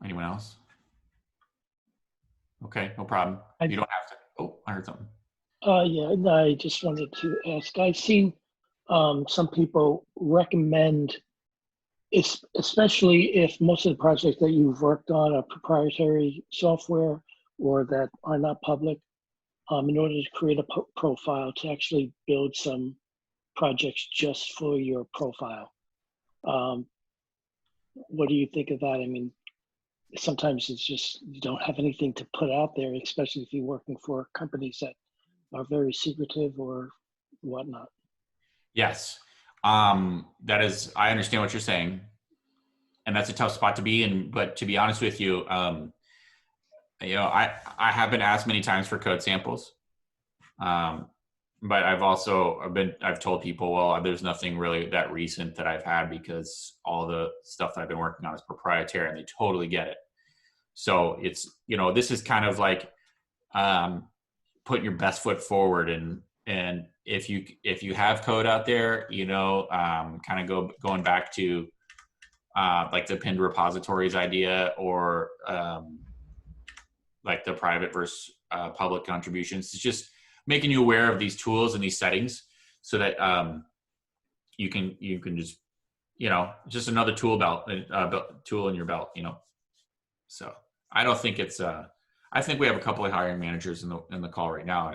Anyone else? Okay, no problem. You don't have to. Oh, I heard something. Yeah, I just wanted to ask. I've seen some people recommend, especially if most of the projects that you've worked on are proprietary software or that are not public, in order to create a profile, to actually build some projects just for your profile. What do you think of that? I mean, sometimes it's just, you don't have anything to put out there, especially if you're working for companies that are very secretive or whatnot. Yes, that is, I understand what you're saying, and that's a tough spot to be in. But to be honest with you, I have been asked many times for code samples, but I've told people, well, there's nothing really that recent that I've had because all the stuff that I've been working on is proprietary, and they totally get it. So it's, this is kind of like putting your best foot forward, and if you have code out there, kind of going back to like the pinned repositories idea, or like the private versus public contributions. It's just making you aware of these tools and these settings so that you can just, just another tool tool in your belt, So I don't think it's I think we have a couple of hiring managers in the call right now.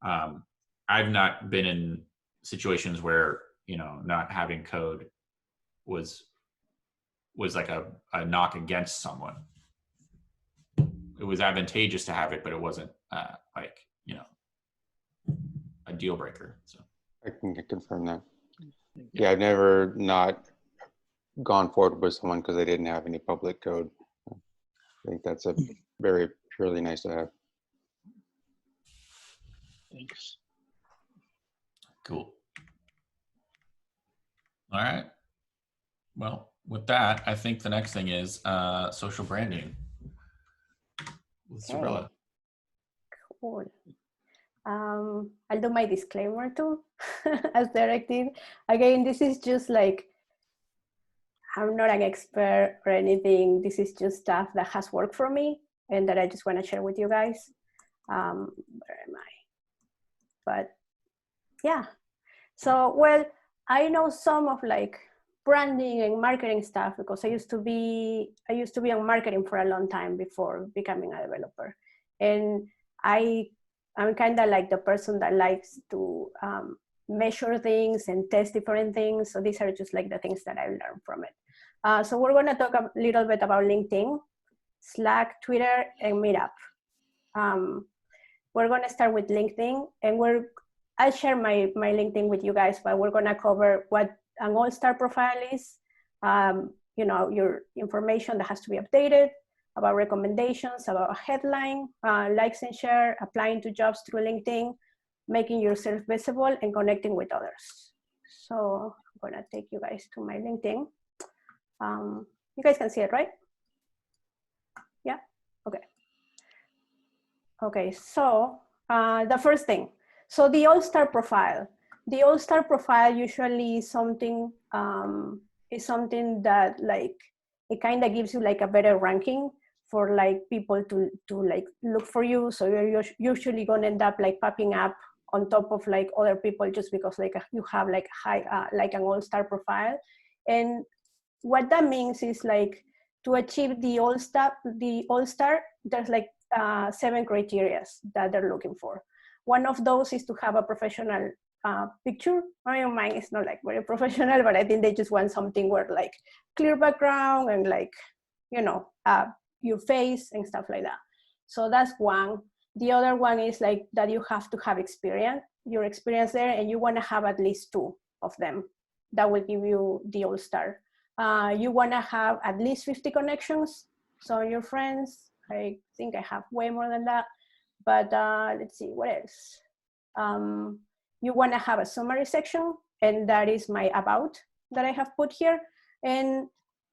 I've not been in situations where, not having code was like a knock against someone. It was advantageous to have it, but it wasn't like, a deal breaker. So I can confirm that. Yeah, I've never not gone forward with someone because they didn't have any public code. I think that's a very purely nice to have. Thanks. Cool. All right. Well, with that, I think the next thing is social branding with Zarela. Cool. I'll do my disclaimer too, as directed. Again, this is just like, I'm not an expert or anything. This is just stuff that has worked for me and that I just want to share with you guys. Where am I? But yeah. So, well, I know some of like branding and marketing stuff because I used to be on marketing for a long time before becoming a developer. And I'm kind of like the person that likes to measure things and test different things. So these are just like the things that I learned from it. So we're going to talk a little bit about LinkedIn, Slack, Twitter, and Meetup. We're going to start with LinkedIn, and I'll share my LinkedIn with you guys, but we're going to cover what an all-star profile is, your information that has to be updated, about recommendations, about a headline, likes and share, applying to jobs through LinkedIn, making yourself visible, and connecting with others. So I'm gonna take you guys to my LinkedIn. You guys can see it, right? Yeah, okay. Okay, so the first thing. So the all-star profile. The all-star profile usually is something that like, it kind of gives you like a better ranking for like people to like look for you. So you're usually going to end up like popping up on top of like other people just because like you have like high like an all-star profile. And what that means is like to achieve the all-star, there's like 7 criteria that they're looking for. One of those is to have a professional picture. I mean, mine is not like very professional, but I think they just want something where like clear background and like, your face and stuff like that. So that's one. The other one is like that you have to have your experience there, and you want to have at least 2 of them. That will give you the all-star. You want to have at least 50 connections. So your friends, I think I have way more than that, but let's see, what else? You want to have a summary section, and that is my about that I have put here. And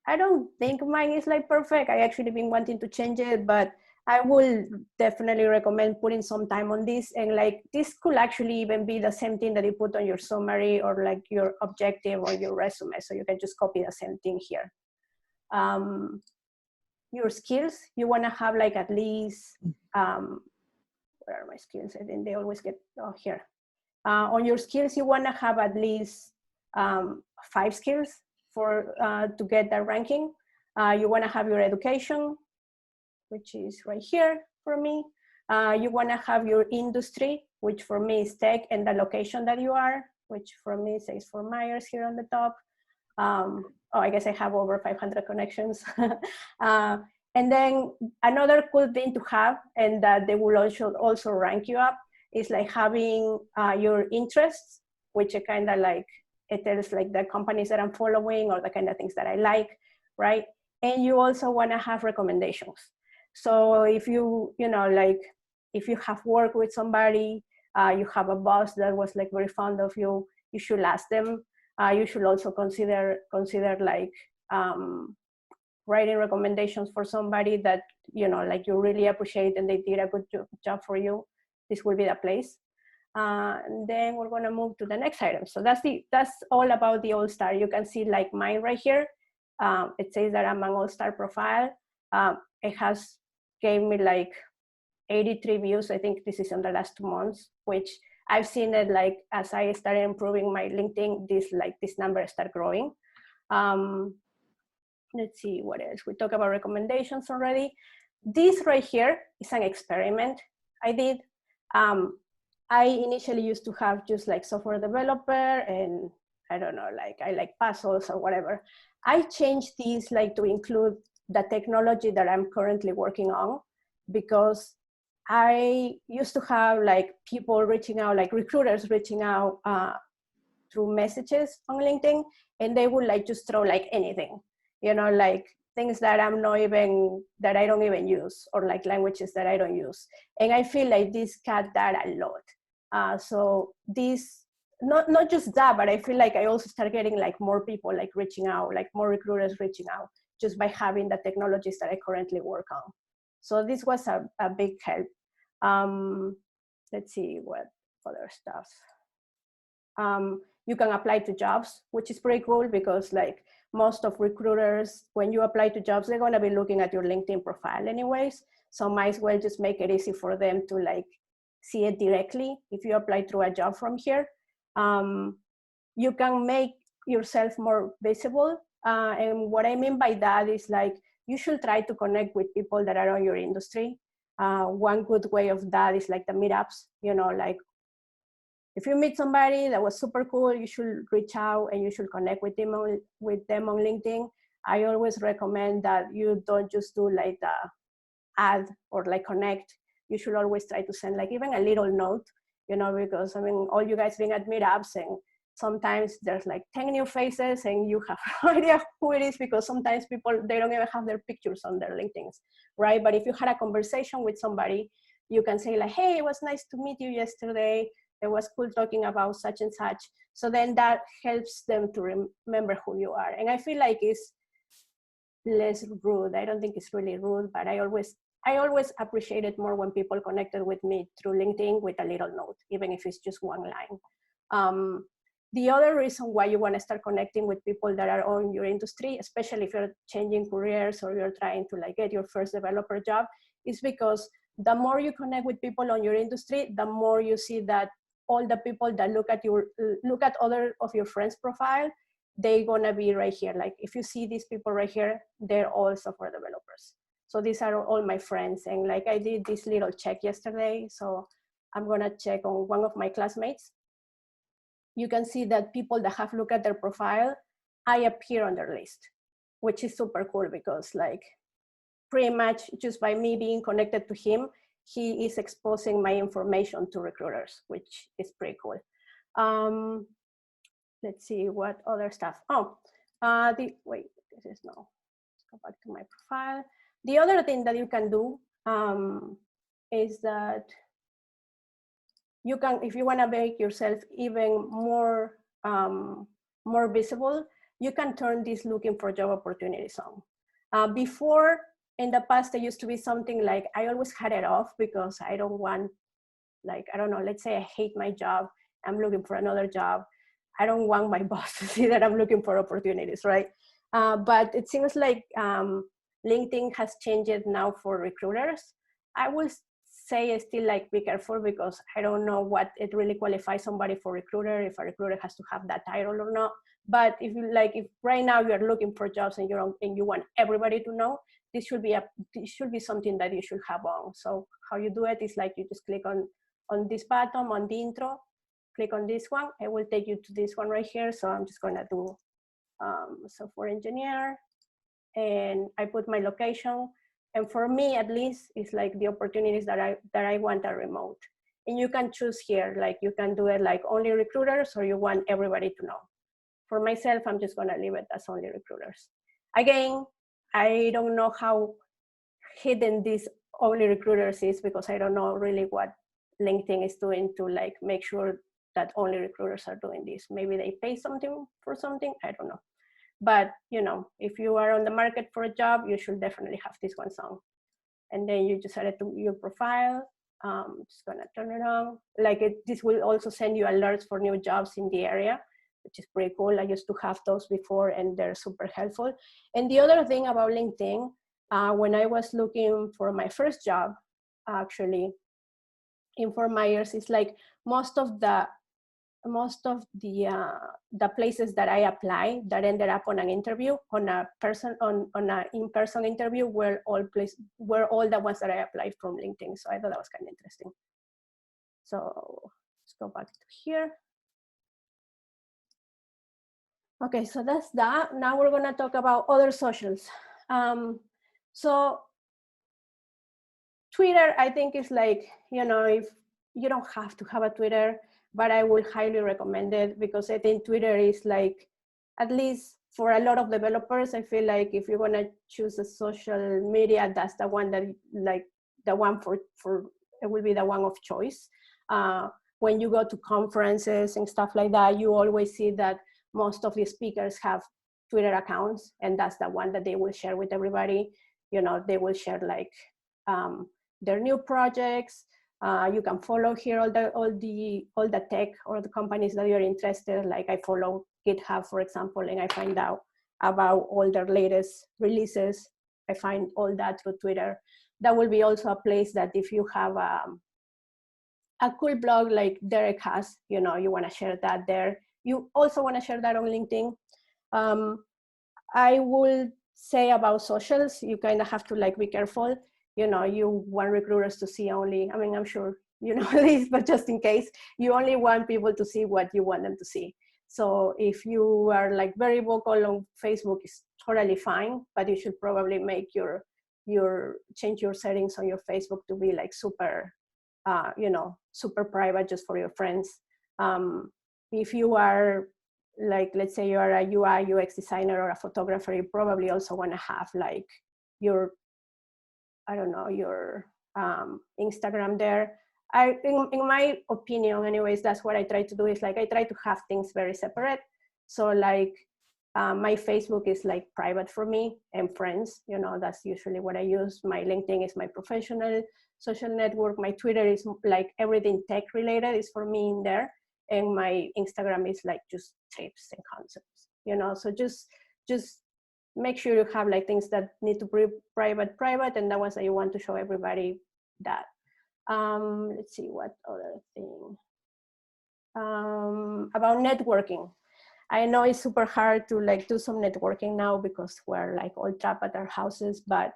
I don't think mine is like perfect. I actually been wanting to change it, but I will definitely recommend putting some time on this. And like, this could actually even be the same thing that you put on your summary or like your objective or your resume. So you can just copy the same thing here. Your skills, you want to have like at least, where are my skills? I think they always get, here. On your skills, you want to have at least 5 skills to get that ranking. You want to have your education, which is right here for me. You want to have your industry, which for me is tech, and the location that you are, which for me says Fort Myers here on the top. I guess I have over 500 connections. And then another cool thing to have, and that they will also rank you up, is like having your interests, which are kind of like, it tells like the companies that I'm following or the kind of things that I like, right? And you also want to have recommendations. So if you, like, if you have worked with somebody you have a boss that was like very fond of you, you should ask them. You should also consider like writing recommendations for somebody that, you know, like you really appreciate and they did a good job for you. This will be the place. And then we're gonna move to the next item. So that's all about the All-Star. You can see like mine right here. It says that I'm an All-Star profile. It has gave me like 83 views. I think this is in the last 2 months, which I've seen it like as I started improving my LinkedIn, this number start growing. Let's see what else. We talked about recommendations already. This right here is an experiment I did. I initially used to have just like software developer and I don't know, like I like puzzles or whatever. I changed these like to include the technology that I'm currently working on, because I used to have like people reaching out, like recruiters reaching out through messages on LinkedIn, and they would like just throw like anything, you know, like things that I don't even use, or like languages that I don't use. And I feel like this cut that a lot. So this, not just that, but I feel like I also start getting like more people like reaching out, like more recruiters reaching out, just by having the technologies that I currently work on. So this was a big help. Let's see what other stuff. You can apply to jobs, which is pretty cool, because like most of recruiters, when you apply to jobs, they're gonna be looking at your LinkedIn profile anyways. So might as well just make it easy for them to like see it directly. If you apply through a job from here, you can make yourself more visible. And what I mean by that is like, you should try to connect with people that are on your industry. One good way of that is like the meetups, you know, like if you meet somebody that was super cool, you should reach out and you should connect with them on LinkedIn. I always recommend that you don't just do like the add or like connect. You should always try to send like even a little note, you know, because I mean, all you guys being at meetups, and sometimes there's like 10 new faces and you have no idea who it is, because sometimes people, they don't even have their pictures on their LinkedIns, right? But if you had a conversation with somebody, you can say like, hey, it was nice to meet you yesterday. It was cool talking about such and such. So then that helps them to remember who you are. And I feel like it's less rude. I don't think it's really rude, but I always appreciate it more when people connected with me through LinkedIn with a little note, even if it's just one line. The other reason why you want to start connecting with people that are on your industry, especially if you're changing careers or you're trying to like get your first developer job, is because the more you connect with people on your industry, the more you see that all the people that look at other of your friends' profile, they're gonna be right here. Like if you see these people right here, they're all software developers. So these are all my friends. And like I did this little check yesterday, so I'm gonna check on one of my classmates. You can see that people that have looked at their profile, I appear on their list, which is super cool, because like pretty much just by me being connected to him, he is exposing my information to recruiters, which is pretty cool. Let's see what other stuff. Wait, this is no. Let's go back to my profile. The other thing that you can do is that you can, if you want to make yourself even more more visible, you can turn this looking for job opportunities on. Before, in the past, there used to be something like, I always had it off because I don't want, like, I don't know, let's say I hate my job, I'm looking for another job. I don't want my boss to see that I'm looking for opportunities, right? But it seems like LinkedIn has changed it now for recruiters. I will say still like be careful, because I don't know what it really qualifies somebody for recruiter, if a recruiter has to have that title or not. But if you like, if right now you're looking for jobs and you want everybody to know, this should be something that you should have on. So how you do it is like, you just click on this button on the intro, click on this one, it will take you to this one right here. So I'm just gonna do software engineer, and I put my location. And for me, at least, it's like the opportunities that I want are remote. And you can choose here, like you can do it like only recruiters, or you want everybody to know. For myself, I'm just gonna leave it as only recruiters. Again, I don't know how hidden this only recruiters is, because I don't know really what LinkedIn is doing to like make sure that only recruiters are doing this. Maybe they pay something for something, I don't know. But you know, if you are on the market for a job, you should definitely have this one on. And then you just add it to your profile. Just gonna turn it on. Like this will also send you alerts for new jobs in the area, which is pretty cool. I used to have those before and they're super helpful. And the other thing about LinkedIn, when I was looking for my first job, actually, in Fort Myers, is like most of the places that I apply that ended up on an interview, on an in-person interview, were all the ones that I applied from LinkedIn. So I thought that was kind of interesting. So let's go back to here. Okay, so that's that. Now we're gonna talk about other socials. So Twitter, I think, is like, you know, if you don't have to have a Twitter, but I would highly recommend it, because I think Twitter is like, at least for a lot of developers, I feel like if you're gonna choose a social media, that's the one that, like, the one for it will be the one of choice. When you go to conferences and stuff like that, you always see that most of the speakers have Twitter accounts, and that's the one that they will share with everybody. You know, they will share like their new projects. You can follow here all the tech or the companies that you're interested. Like I follow GitHub, for example, and I find out about all their latest releases. I find all that through Twitter. That will be also a place that if you have a cool blog like Derek has, you know, you want to share that there. You also want to share that on LinkedIn. I will say about socials, you kind of have to like be careful. You know, you want recruiters to see only, I mean, I'm sure you know this, but just in case, you only want people to see what you want them to see. So if you are like very vocal on Facebook, it's totally fine, but you should probably make change your settings on your Facebook to be like super, you know, super private just for your friends. If you are like, let's say you are a UI, UX designer or a photographer, you probably also want to have like your, I don't know, your Instagram there. In my opinion, anyways, that's what I try to do, is like I try to have things very separate. So like my Facebook is like private for me and friends, you know, that's usually what I use. My LinkedIn is my professional social network. My Twitter is like everything tech related is for me in there. And my Instagram is like just tips and concepts, you know. So just make sure you have like things that need to be private, and the ones that you want to show everybody that. Let's see what other thing. About networking. I know it's super hard to like do some networking now because we're like all trapped at our houses, but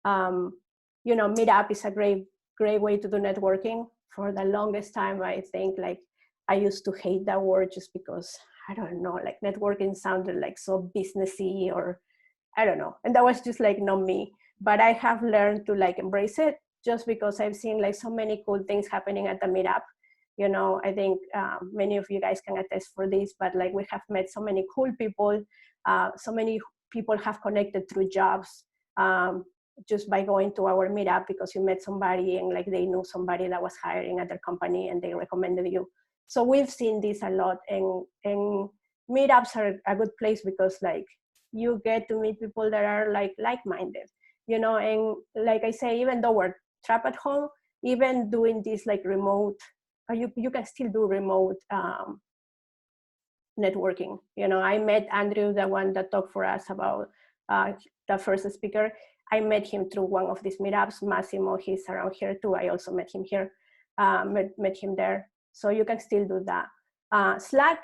you know, Meetup is a great way to do networking. For the longest time, I think like I used to hate that word just because, I don't know, like networking sounded like so businessy, or I don't know. And that was just like not me, but I have learned to like embrace it, just because I've seen like so many cool things happening at the Meetup. You know, I think many of you guys can attest for this, but like we have met so many cool people. So many people have connected through jobs just by going to our Meetup, because you met somebody and like they knew somebody that was hiring at their company and they recommended you. So we've seen this a lot, and Meetups are a good place because like you get to meet people that are like-minded, you know. And like I say, even though we're trapped at home, even doing this like remote, you can still do remote networking. You know, I met Andrew, the one that talked for us about the first speaker. I met him through one of these Meetups. Massimo, he's around here too. I also met him here, met him there. So you can still do that. Slack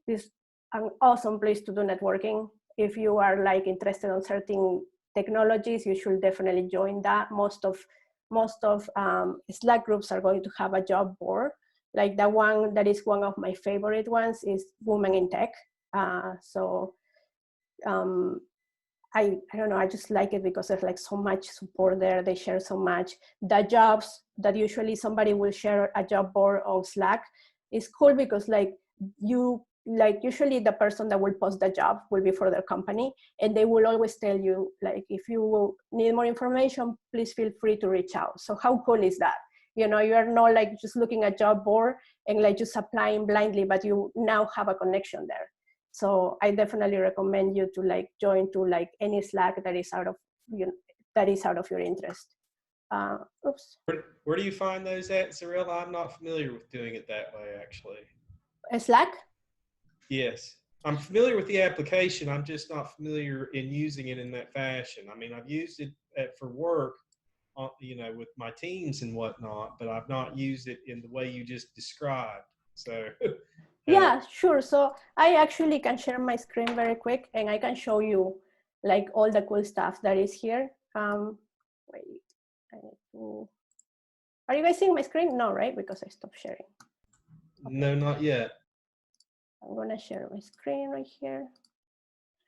is an awesome place to do networking. If you are like interested in certain technologies, you should definitely join that. Most of Slack groups are going to have a job board. Like the one that is one of my favorite ones is Women in Tech. I don't know, I just like it because there's like so much support there. They share so much. The jobs that usually somebody will share a job board on Slack is cool because like usually the person that will post the job will be for their company, and they will always tell you like, if you need more information, please feel free to reach out. So how cool is that? You know, you're not like just looking at job board and like just applying blindly, but you now have a connection there. So I definitely recommend you to like join to like any Slack that is out of, you know, that is out of your interest. Oops. Where do you find those at, Zarela? I'm not familiar with doing it that way, actually. Slack? Yes. I'm familiar with the application. I'm just not familiar in using it in that fashion. I mean, I've used it for work, you know, with my teams and whatnot, but I've not used it in the way you just described. So yeah, sure. So I actually can share my screen very quick and I can show you like all the cool stuff that is here. Wait, I need to... Are you guys seeing my screen? No, right? Because I stopped sharing. Okay. No, not yet. I'm gonna share my screen right here.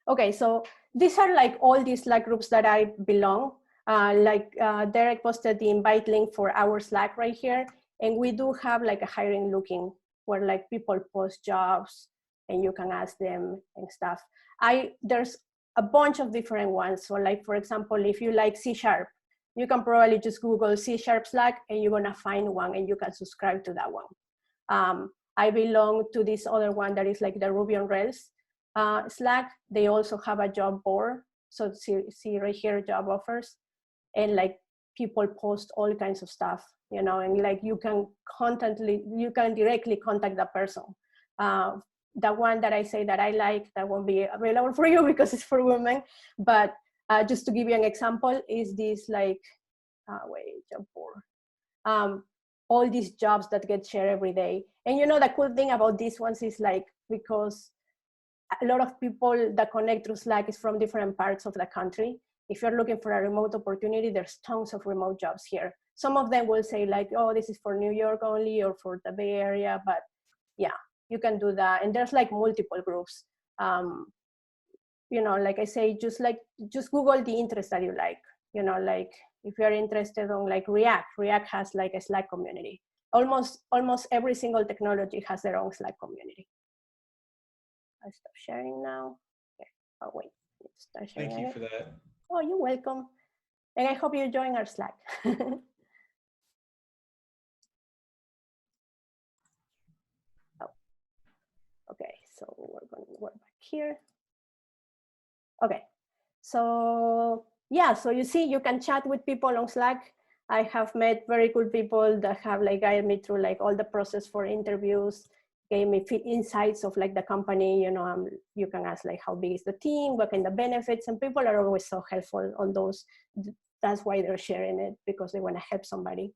Okay, so these are like all these Slack groups that I belong. Derek posted the invite link for our Slack right here. And we do have like a hiring looking where like people post jobs and you can ask them and stuff. There's a bunch of different ones. So like, for example, if you like C#, you can probably just Google C# Slack and you're gonna find one and you can subscribe to that one. I belong to this other one that is like the Ruby on Rails Slack. They also have a job board. So see right here, job offers. And like people post all kinds of stuff, you know, and like you can directly contact the person. The one that I say that I like, that won't be available for you because it's for women, but just to give you an example, is this like, job board. All these jobs that get shared every day. And you know, the cool thing about these ones is like, because a lot of people that connect through Slack is from different parts of the country. If you're looking for a remote opportunity, there's tons of remote jobs here. Some of them will say like, oh, this is for New York only or for the Bay Area, but yeah, you can do that. And there's like multiple groups. You know, like I say, just Google the interest that you like. You know, like if you're interested on like React has like a Slack community. Almost every single technology has their own Slack community. I'll stop sharing now. Okay. Oh wait, start sharing. Thank you for that. Oh, you're welcome. And I hope you join our Slack. Okay, so we're going to work back here. Okay, so yeah, so you see, you can chat with people on Slack. I have met very cool people that have like guided me through like all the process for interviews, gave me insights of like the company, you know, you can ask like how big is the team, what kind of benefits, and people are always so helpful on those. That's why they're sharing it, because they want to help somebody.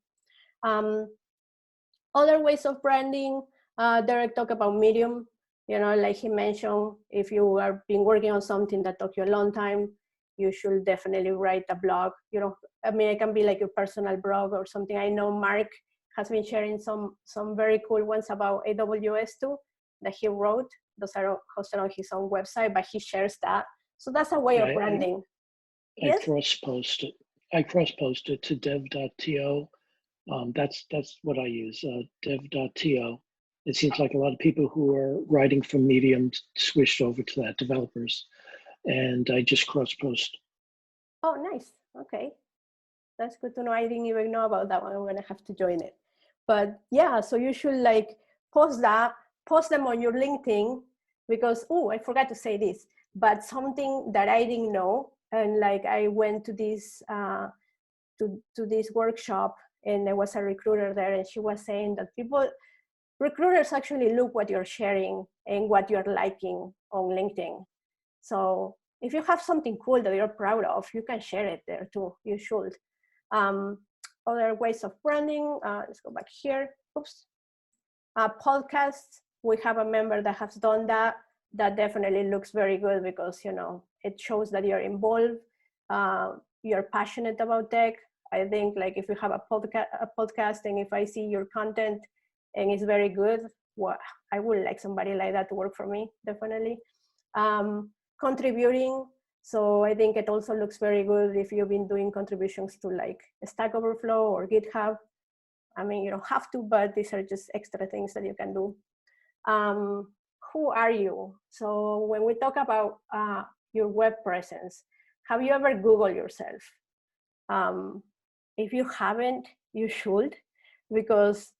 Other ways of branding, Derek talked about Medium. You know, like he mentioned, if you are been working on something that took you a long time, you should definitely write a blog. You know, I mean, it can be like your personal blog or something. I know Mark has been sharing some very cool ones about AWS too, that he wrote. Those are hosted on his own website, but he shares that. So that's a way of branding. I cross-posted to dev.to. That's what I use, dev.to. It seems like a lot of people who are writing from Medium switched over to that, developers, and I just cross-post. Oh, nice. Okay. That's good to know. I didn't even know about that one. I'm gonna have to join it. But yeah, so you should like post them on your LinkedIn, because, oh, I forgot to say this, but something that I didn't know, and like I went to this to this workshop, and there was a recruiter there, and she was saying that recruiters actually look what you're sharing and what you're liking on LinkedIn. So if you have something cool that you're proud of, you can share it there too. You should. Other ways of branding, let's go back here. Oops. Podcasts, we have a member that has done that. That definitely looks very good, because, you know, it shows that you're involved, you're passionate about tech. I think like if you have a podcast and if I see your content and it's very good, well, I would like somebody like that to work for me, definitely. Contributing. So I think it also looks very good if you've been doing contributions to like Stack Overflow or GitHub. I mean, you don't have to, but these are just extra things that you can do. Who are you? So when we talk about your web presence, have you ever Googled yourself? If you haven't, you should. because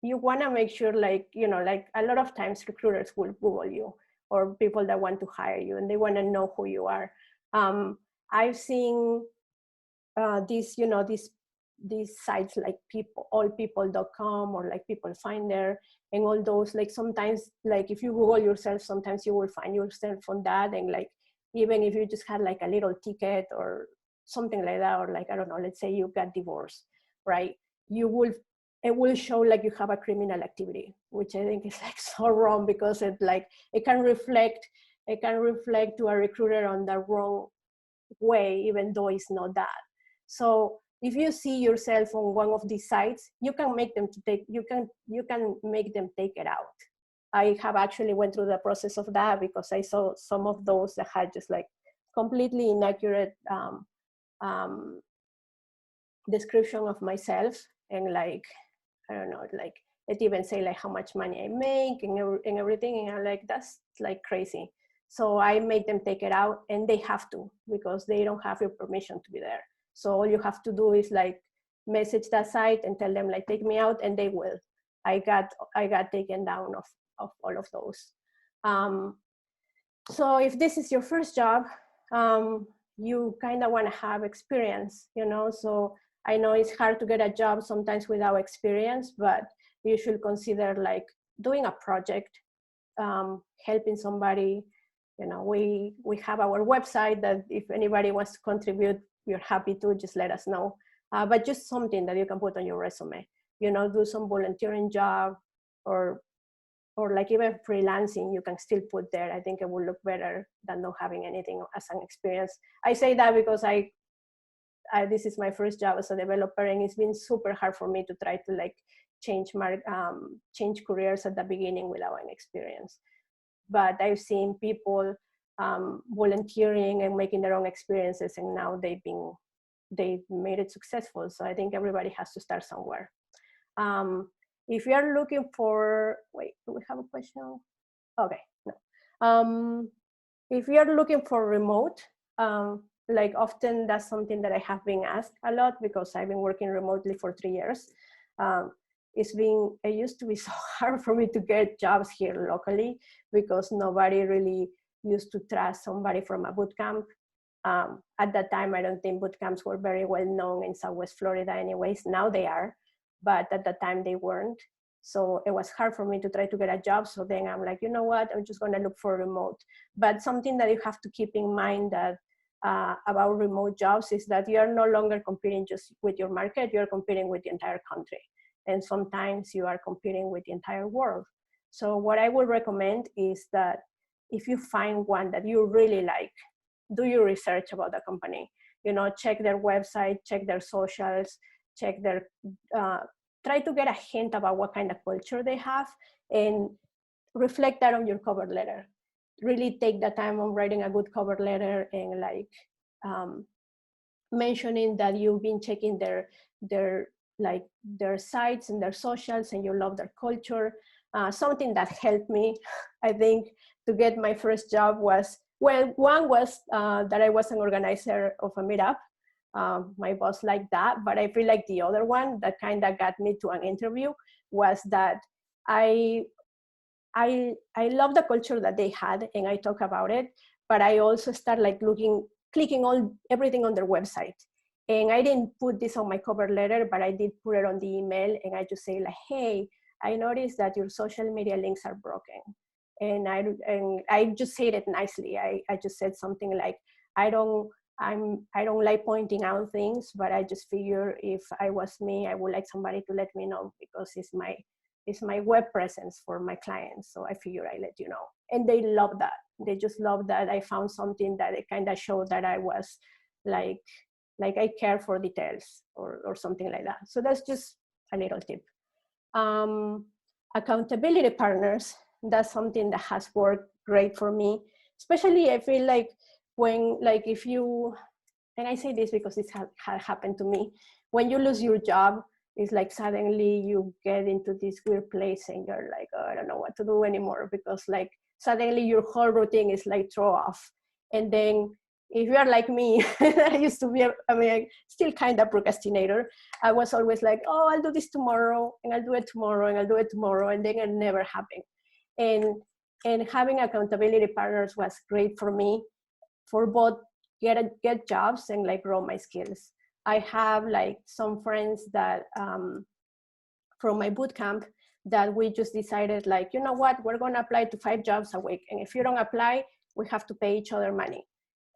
you want to make sure, like, you know, like a lot of times recruiters will Google you, or people that want to hire you, and they want to know who you are. I've seen these, you know, these sites like allpeople.com or like People Finder and all those, like sometimes, like if you Google yourself, sometimes you will find yourself on that. And like, even if you just had like a little ticket or something like that, or like, I don't know, let's say you got divorced, right? It will show like you have a criminal activity, which I think is like so wrong, because it can reflect to a recruiter on the wrong way, even though it's not that. So if you see yourself on one of these sites, you can make them take it out. I have actually went through the process of that, because I saw some of those that had just like completely inaccurate description of myself, and like, I don't know, like it even say like how much money I make and everything, and I'm like, that's like crazy. So I make them take it out, and they have to, because they don't have your permission to be there. So all you have to do is like message that site and tell them like, take me out, and they will. I got taken down of all of those. So if this is your first job, you kind of want to have experience, you know. So I know it's hard to get a job sometimes without experience, but you should consider like doing a project, helping somebody. You know, we have our website that if anybody wants to contribute, we're happy to, just let us know. But just something that you can put on your resume, you know, do some volunteering job, or like even freelancing, you can still put there. I think it will look better than not having anything as an experience. I say that because this is my first job as a developer, and it's been super hard for me to try to like change careers at the beginning without an experience. But I've seen people volunteering and making their own experiences, and now they've made it successful. So I think everybody has to start somewhere. If you are looking for, wait, do we have a question? Okay, no. If you are looking for remote, like often that's something that I have been asked a lot, because I've been working remotely for 3 years. It used to be so hard for me to get jobs here locally, because nobody really used to trust somebody from a boot camp. At that time, I don't think boot camps were very well known in Southwest Florida anyways. Now they are, but at that time they weren't. So it was hard for me to try to get a job. So then I'm like, you know what, I'm just gonna look for remote. But something that you have to keep in mind that about remote jobs is that you are no longer competing just with your market, you're competing with the entire country. And sometimes you are competing with the entire world. So what I would recommend is that if you find one that you really like, do your research about the company. You know, check their website, check their socials, check their, try to get a hint about what kind of culture they have, and reflect that on your cover letter. Really take the time on writing a good cover letter, and like mentioning that you've been checking their sites and their socials, and you love their culture. Something that helped me, I think, to get my first job was, well, one was that I was an organizer of a meetup. My boss liked that, but I feel like the other one that kind of got me to an interview was that I love the culture that they had, and I talk about it, but I also start like clicking on everything on their website. And I didn't put this on my cover letter, but I did put it on the email, and I just say like, hey, I noticed that your social media links are broken. And I just said it nicely. I just said something like, I don't like pointing out things, but I just figure if I was me, I would like somebody to let me know, because it's my web presence for my clients. So I figure I let you know. And they love that. They just love that I found something that it kind of showed that I was like I care for details or something like that. So that's just a little tip. Accountability partners, that's something that has worked great for me. Especially I feel like when, like if you, and I say this because it's had happened to me, when you lose your job, it's like suddenly you get into this weird place and you're like, oh, I don't know what to do anymore, because like suddenly your whole routine is like throw off. And then if you are like me, I used to be, still kind of procrastinator. I was always like, oh, I'll do this tomorrow, and I'll do it tomorrow, and I'll do it tomorrow, and then it never happened. And having accountability partners was great for me, for both get jobs and like grow my skills. I have like some friends that from my bootcamp that we just decided like, you know what, we're going to apply to 5 jobs a week. And if you don't apply, we have to pay each other money.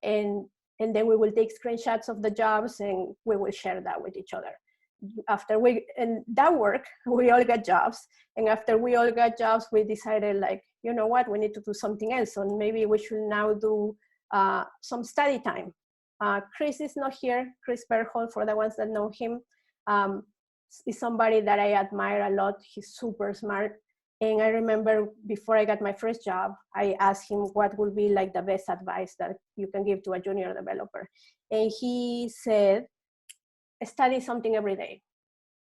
And then we will take screenshots of the jobs and we will share that with each other. And that worked, we all got jobs. And after we all got jobs, we decided like, you know what, we need to do something else. So maybe we should now do some study time. Chris is not here. Chris Berhold, for the ones that know him, is somebody that I admire a lot. He's super smart. And I remember before I got my first job, I asked him what would be like the best advice that you can give to a junior developer. And he said, study something every day,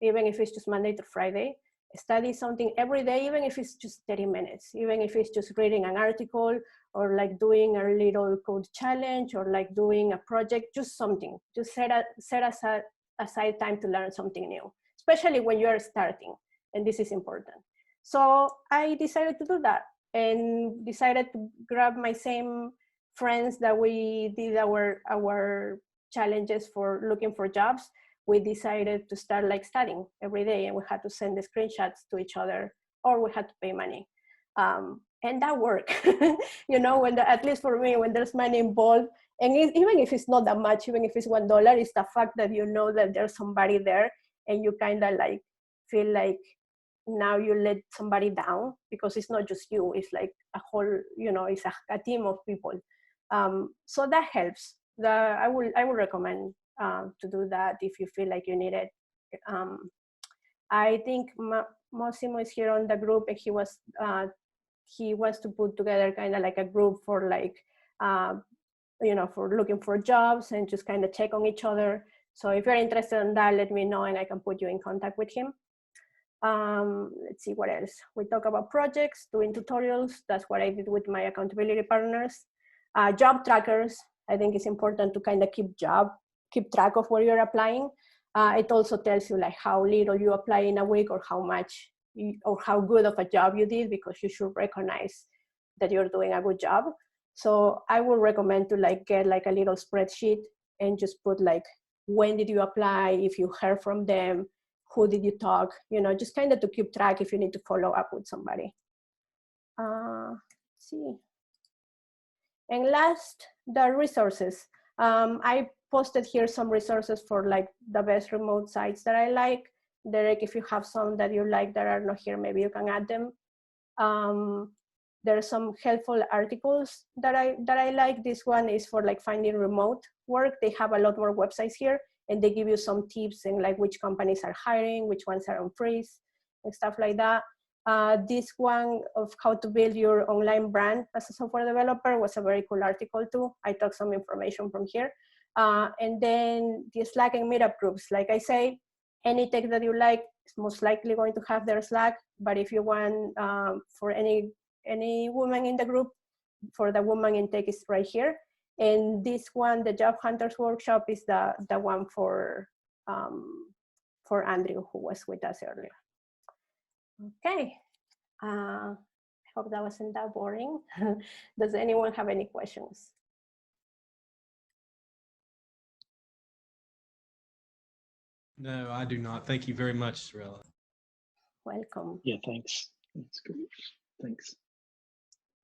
even if it's just Monday to Friday. Study something every day, even if it's just 30 minutes, even if it's just reading an article or like doing a little code challenge or like doing a project, just something. Just set aside time to learn something new, especially when you're starting, and this is important. So I decided to do that and decided to grab my same friends that we did our challenges for looking for jobs. We decided to start like studying every day, and we had to send the screenshots to each other, or we had to pay money. And that worked. You know, at least for me, when there's money involved, and even if it's not that much, even if it's $1, it's the fact that you know that there's somebody there, and you kind of like feel like now you let somebody down, because it's not just you, it's like a whole, you know, it's a team of people. So that helps. I would recommend to do that if you feel like you need it. I think Massimo is here on the group, and he wants to put together kind of like a group for like, you know, for looking for jobs and just kind of check on each other. So if you're interested in that, let me know and I can put you in contact with him. Let's see what else. We talk about projects, doing tutorials. That's what I did with my accountability partners. Job trackers. I think it's important to kind of keep track of where you're applying. It also tells you like how little you apply in a week, or how much, or how good of a job you did, because you should recognize that you're doing a good job. So I would recommend to like get like a little spreadsheet and just put like, when did you apply, if you heard from them, who did you talk, you know, just kind of to keep track if you need to follow up with somebody. Let's see. And last, the resources. I posted here some resources for like the best remote sites that I like. Derek, if you have some that you like that are not here, maybe you can add them. There are some helpful articles that I like. This one is for like finding remote work. They have a lot more websites here, and they give you some tips and like which companies are hiring, which ones are on freeze, and stuff like that. This one of how to build your online brand as a software developer was a very cool article too. I took some information from here. And then the Slack and Meetup groups. Like I say, any tech that you like is most likely going to have their Slack, but if you want for any woman in the group, for the woman in tech is right here. And this one, the Job Hunters Workshop, is the one for Andrew, who was with us earlier. Okay, I hope that wasn't that boring. Does anyone have any questions? No, I do not. Thank you very much, Zarela. Welcome. Yeah, thanks. That's great. Thanks.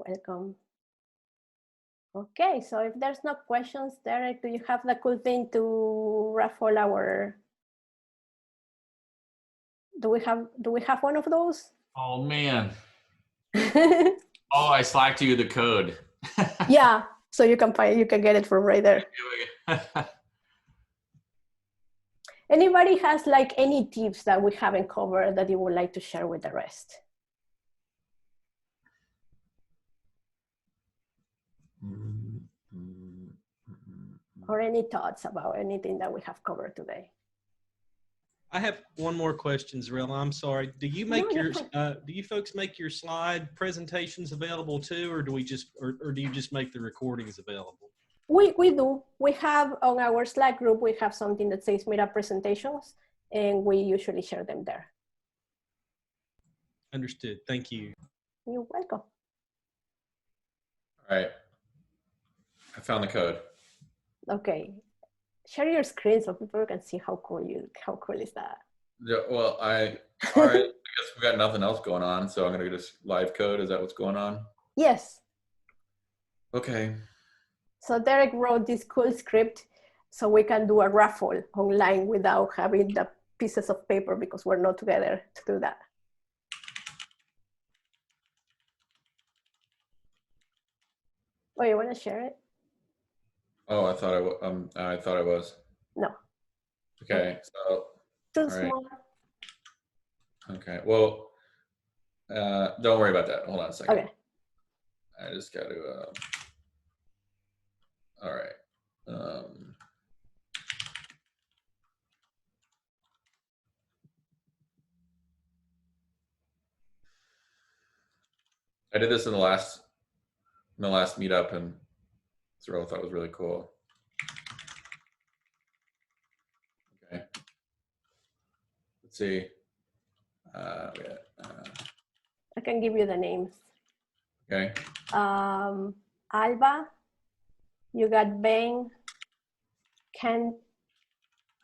Welcome. Okay, so if there's no questions, Derek, do you have the cool thing to raffle our? Do we have one of those? Oh man. Oh, I slacked you the code. Yeah, so you can get it from right there. Anybody has like any tips that we haven't covered that you would like to share with the rest? Or any thoughts about anything that we have covered today? I have one more question, Zarela. I'm sorry. Do you make do you folks make your slide presentations available too, or do you just make the recordings available? We do. We have on our Slack group, we have something that says meetup presentations, and we usually share them there. Understood. Thank you. You're welcome. All right. I found the code. Okay. Share your screen so people can see how cool is that? Yeah, well, all right. I guess we got nothing else going on, so I'm gonna just live code. Is that what's going on? Yes. Okay. So Derek wrote this cool script so we can do a raffle online without having the pieces of paper because we're not together to do that. Oh, you want to share it? Oh, I thought I was. No. Okay. So. Too all right. small. Okay. Well, don't worry about that. Hold on a second. Okay. I just got to. All right. I did this in the last meetup, and Zarela thought it was really cool. Okay. Let's see. I can give you the names. Okay. Alba, you got Ben,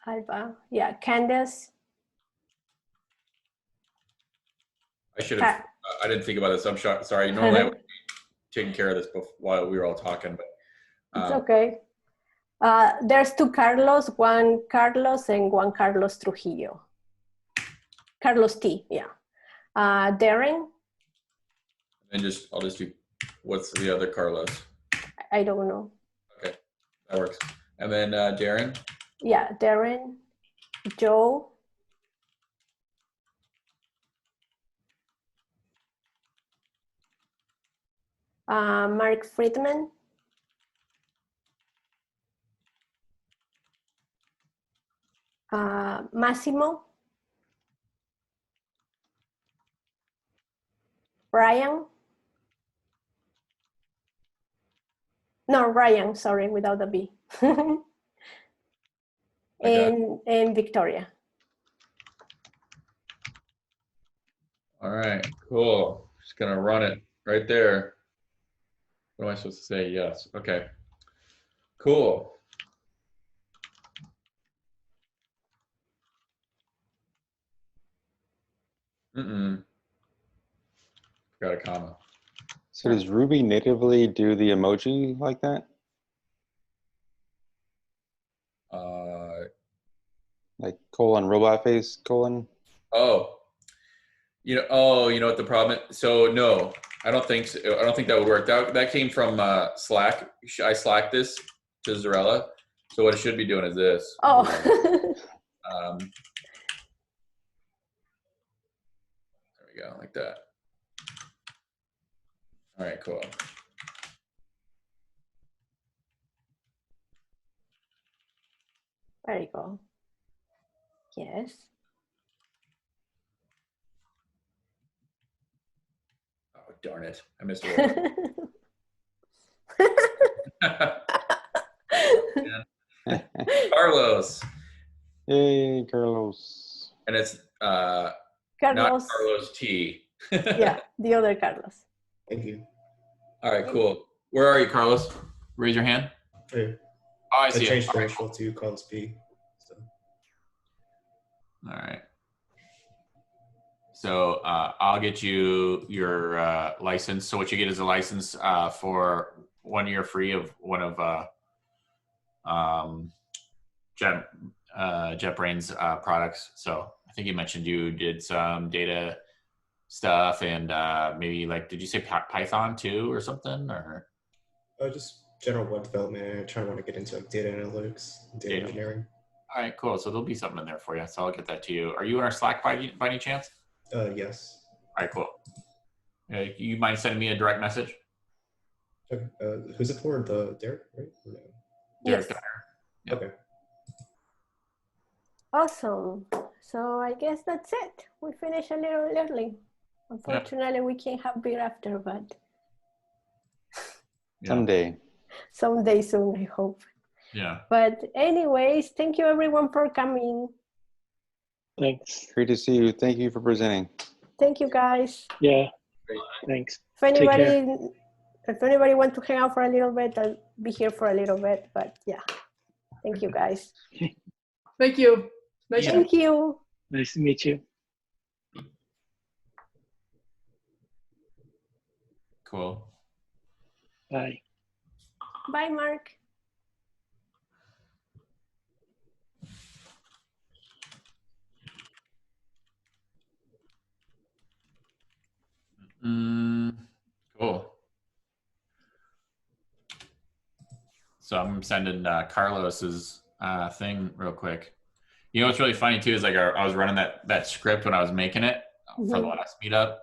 Alba, yeah, Candace. I should have. I didn't think about this. I'm sorry. Normally I would be taking care of this while we were all talking, but it's okay. There's two Carlos, one Carlos and one Carlos Trujillo. Carlos T, yeah. Darren. And I'll just do, what's the other Carlos? I don't know. Okay, that works. And then Darren? Yeah, Darren, Joe. Mark Friedman. Massimo. Brian. No, Ryan, sorry, without a B. and Victoria. All right, cool. Just gonna run it right there. What am I supposed to say? Yes. Okay. Cool. Got a comma. So does Ruby natively do the emoji like that? Like colon robot face colon? Oh, you know what the problem is? So no, I don't think so. I don't think that would work. That came from Slack. I Slacked this to Zarela. So what it should be doing is this. Oh. There we go, like that. All right, cool. There you go. Yes. Oh, darn it. I missed it. Carlos. Yay, Carlos. And it's Carlos. not Carlos T. Yeah, the other Carlos. Thank you. All right, cool. Where are you, Carlos? Raise your hand. Hey. Oh, I I see changed it. the initial to Carlos P. So. All right. So I'll get you your license. So what you get is a license for 1 year free of one of JetBrains products. So I think you mentioned you did some data stuff and maybe like, did you say Python too or something? Or Just general web development. I trying to want to get into like data analytics, data engineering. All right, cool. So there'll be something in there for you. So I'll get that to you. Are you in our Slack by any chance? Yes. All right, cool. You mind sending me a direct message? Okay. Who's it for? The Derek, right? Or no? Derek Yes. Dyer. Yep. Okay. Awesome. So I guess that's it. We finished a little early. Unfortunately, we can't have beer after, but Someday. someday soon, I hope. Yeah. But anyways, thank you everyone for coming. Thanks. Great to see you. Thank you for presenting. Thank you guys. Yeah. Thanks. If Take care. anybody want to hang out for a little bit, I'll be here for a little bit. But yeah, thank you guys. Thank you. Nice to Thank you. Nice to meet you. Cool. Bye. Bye, Mark. Cool. So I'm sending Carlos's thing real quick. You know what's really funny too is like I was running that script when I was making it for the last meetup,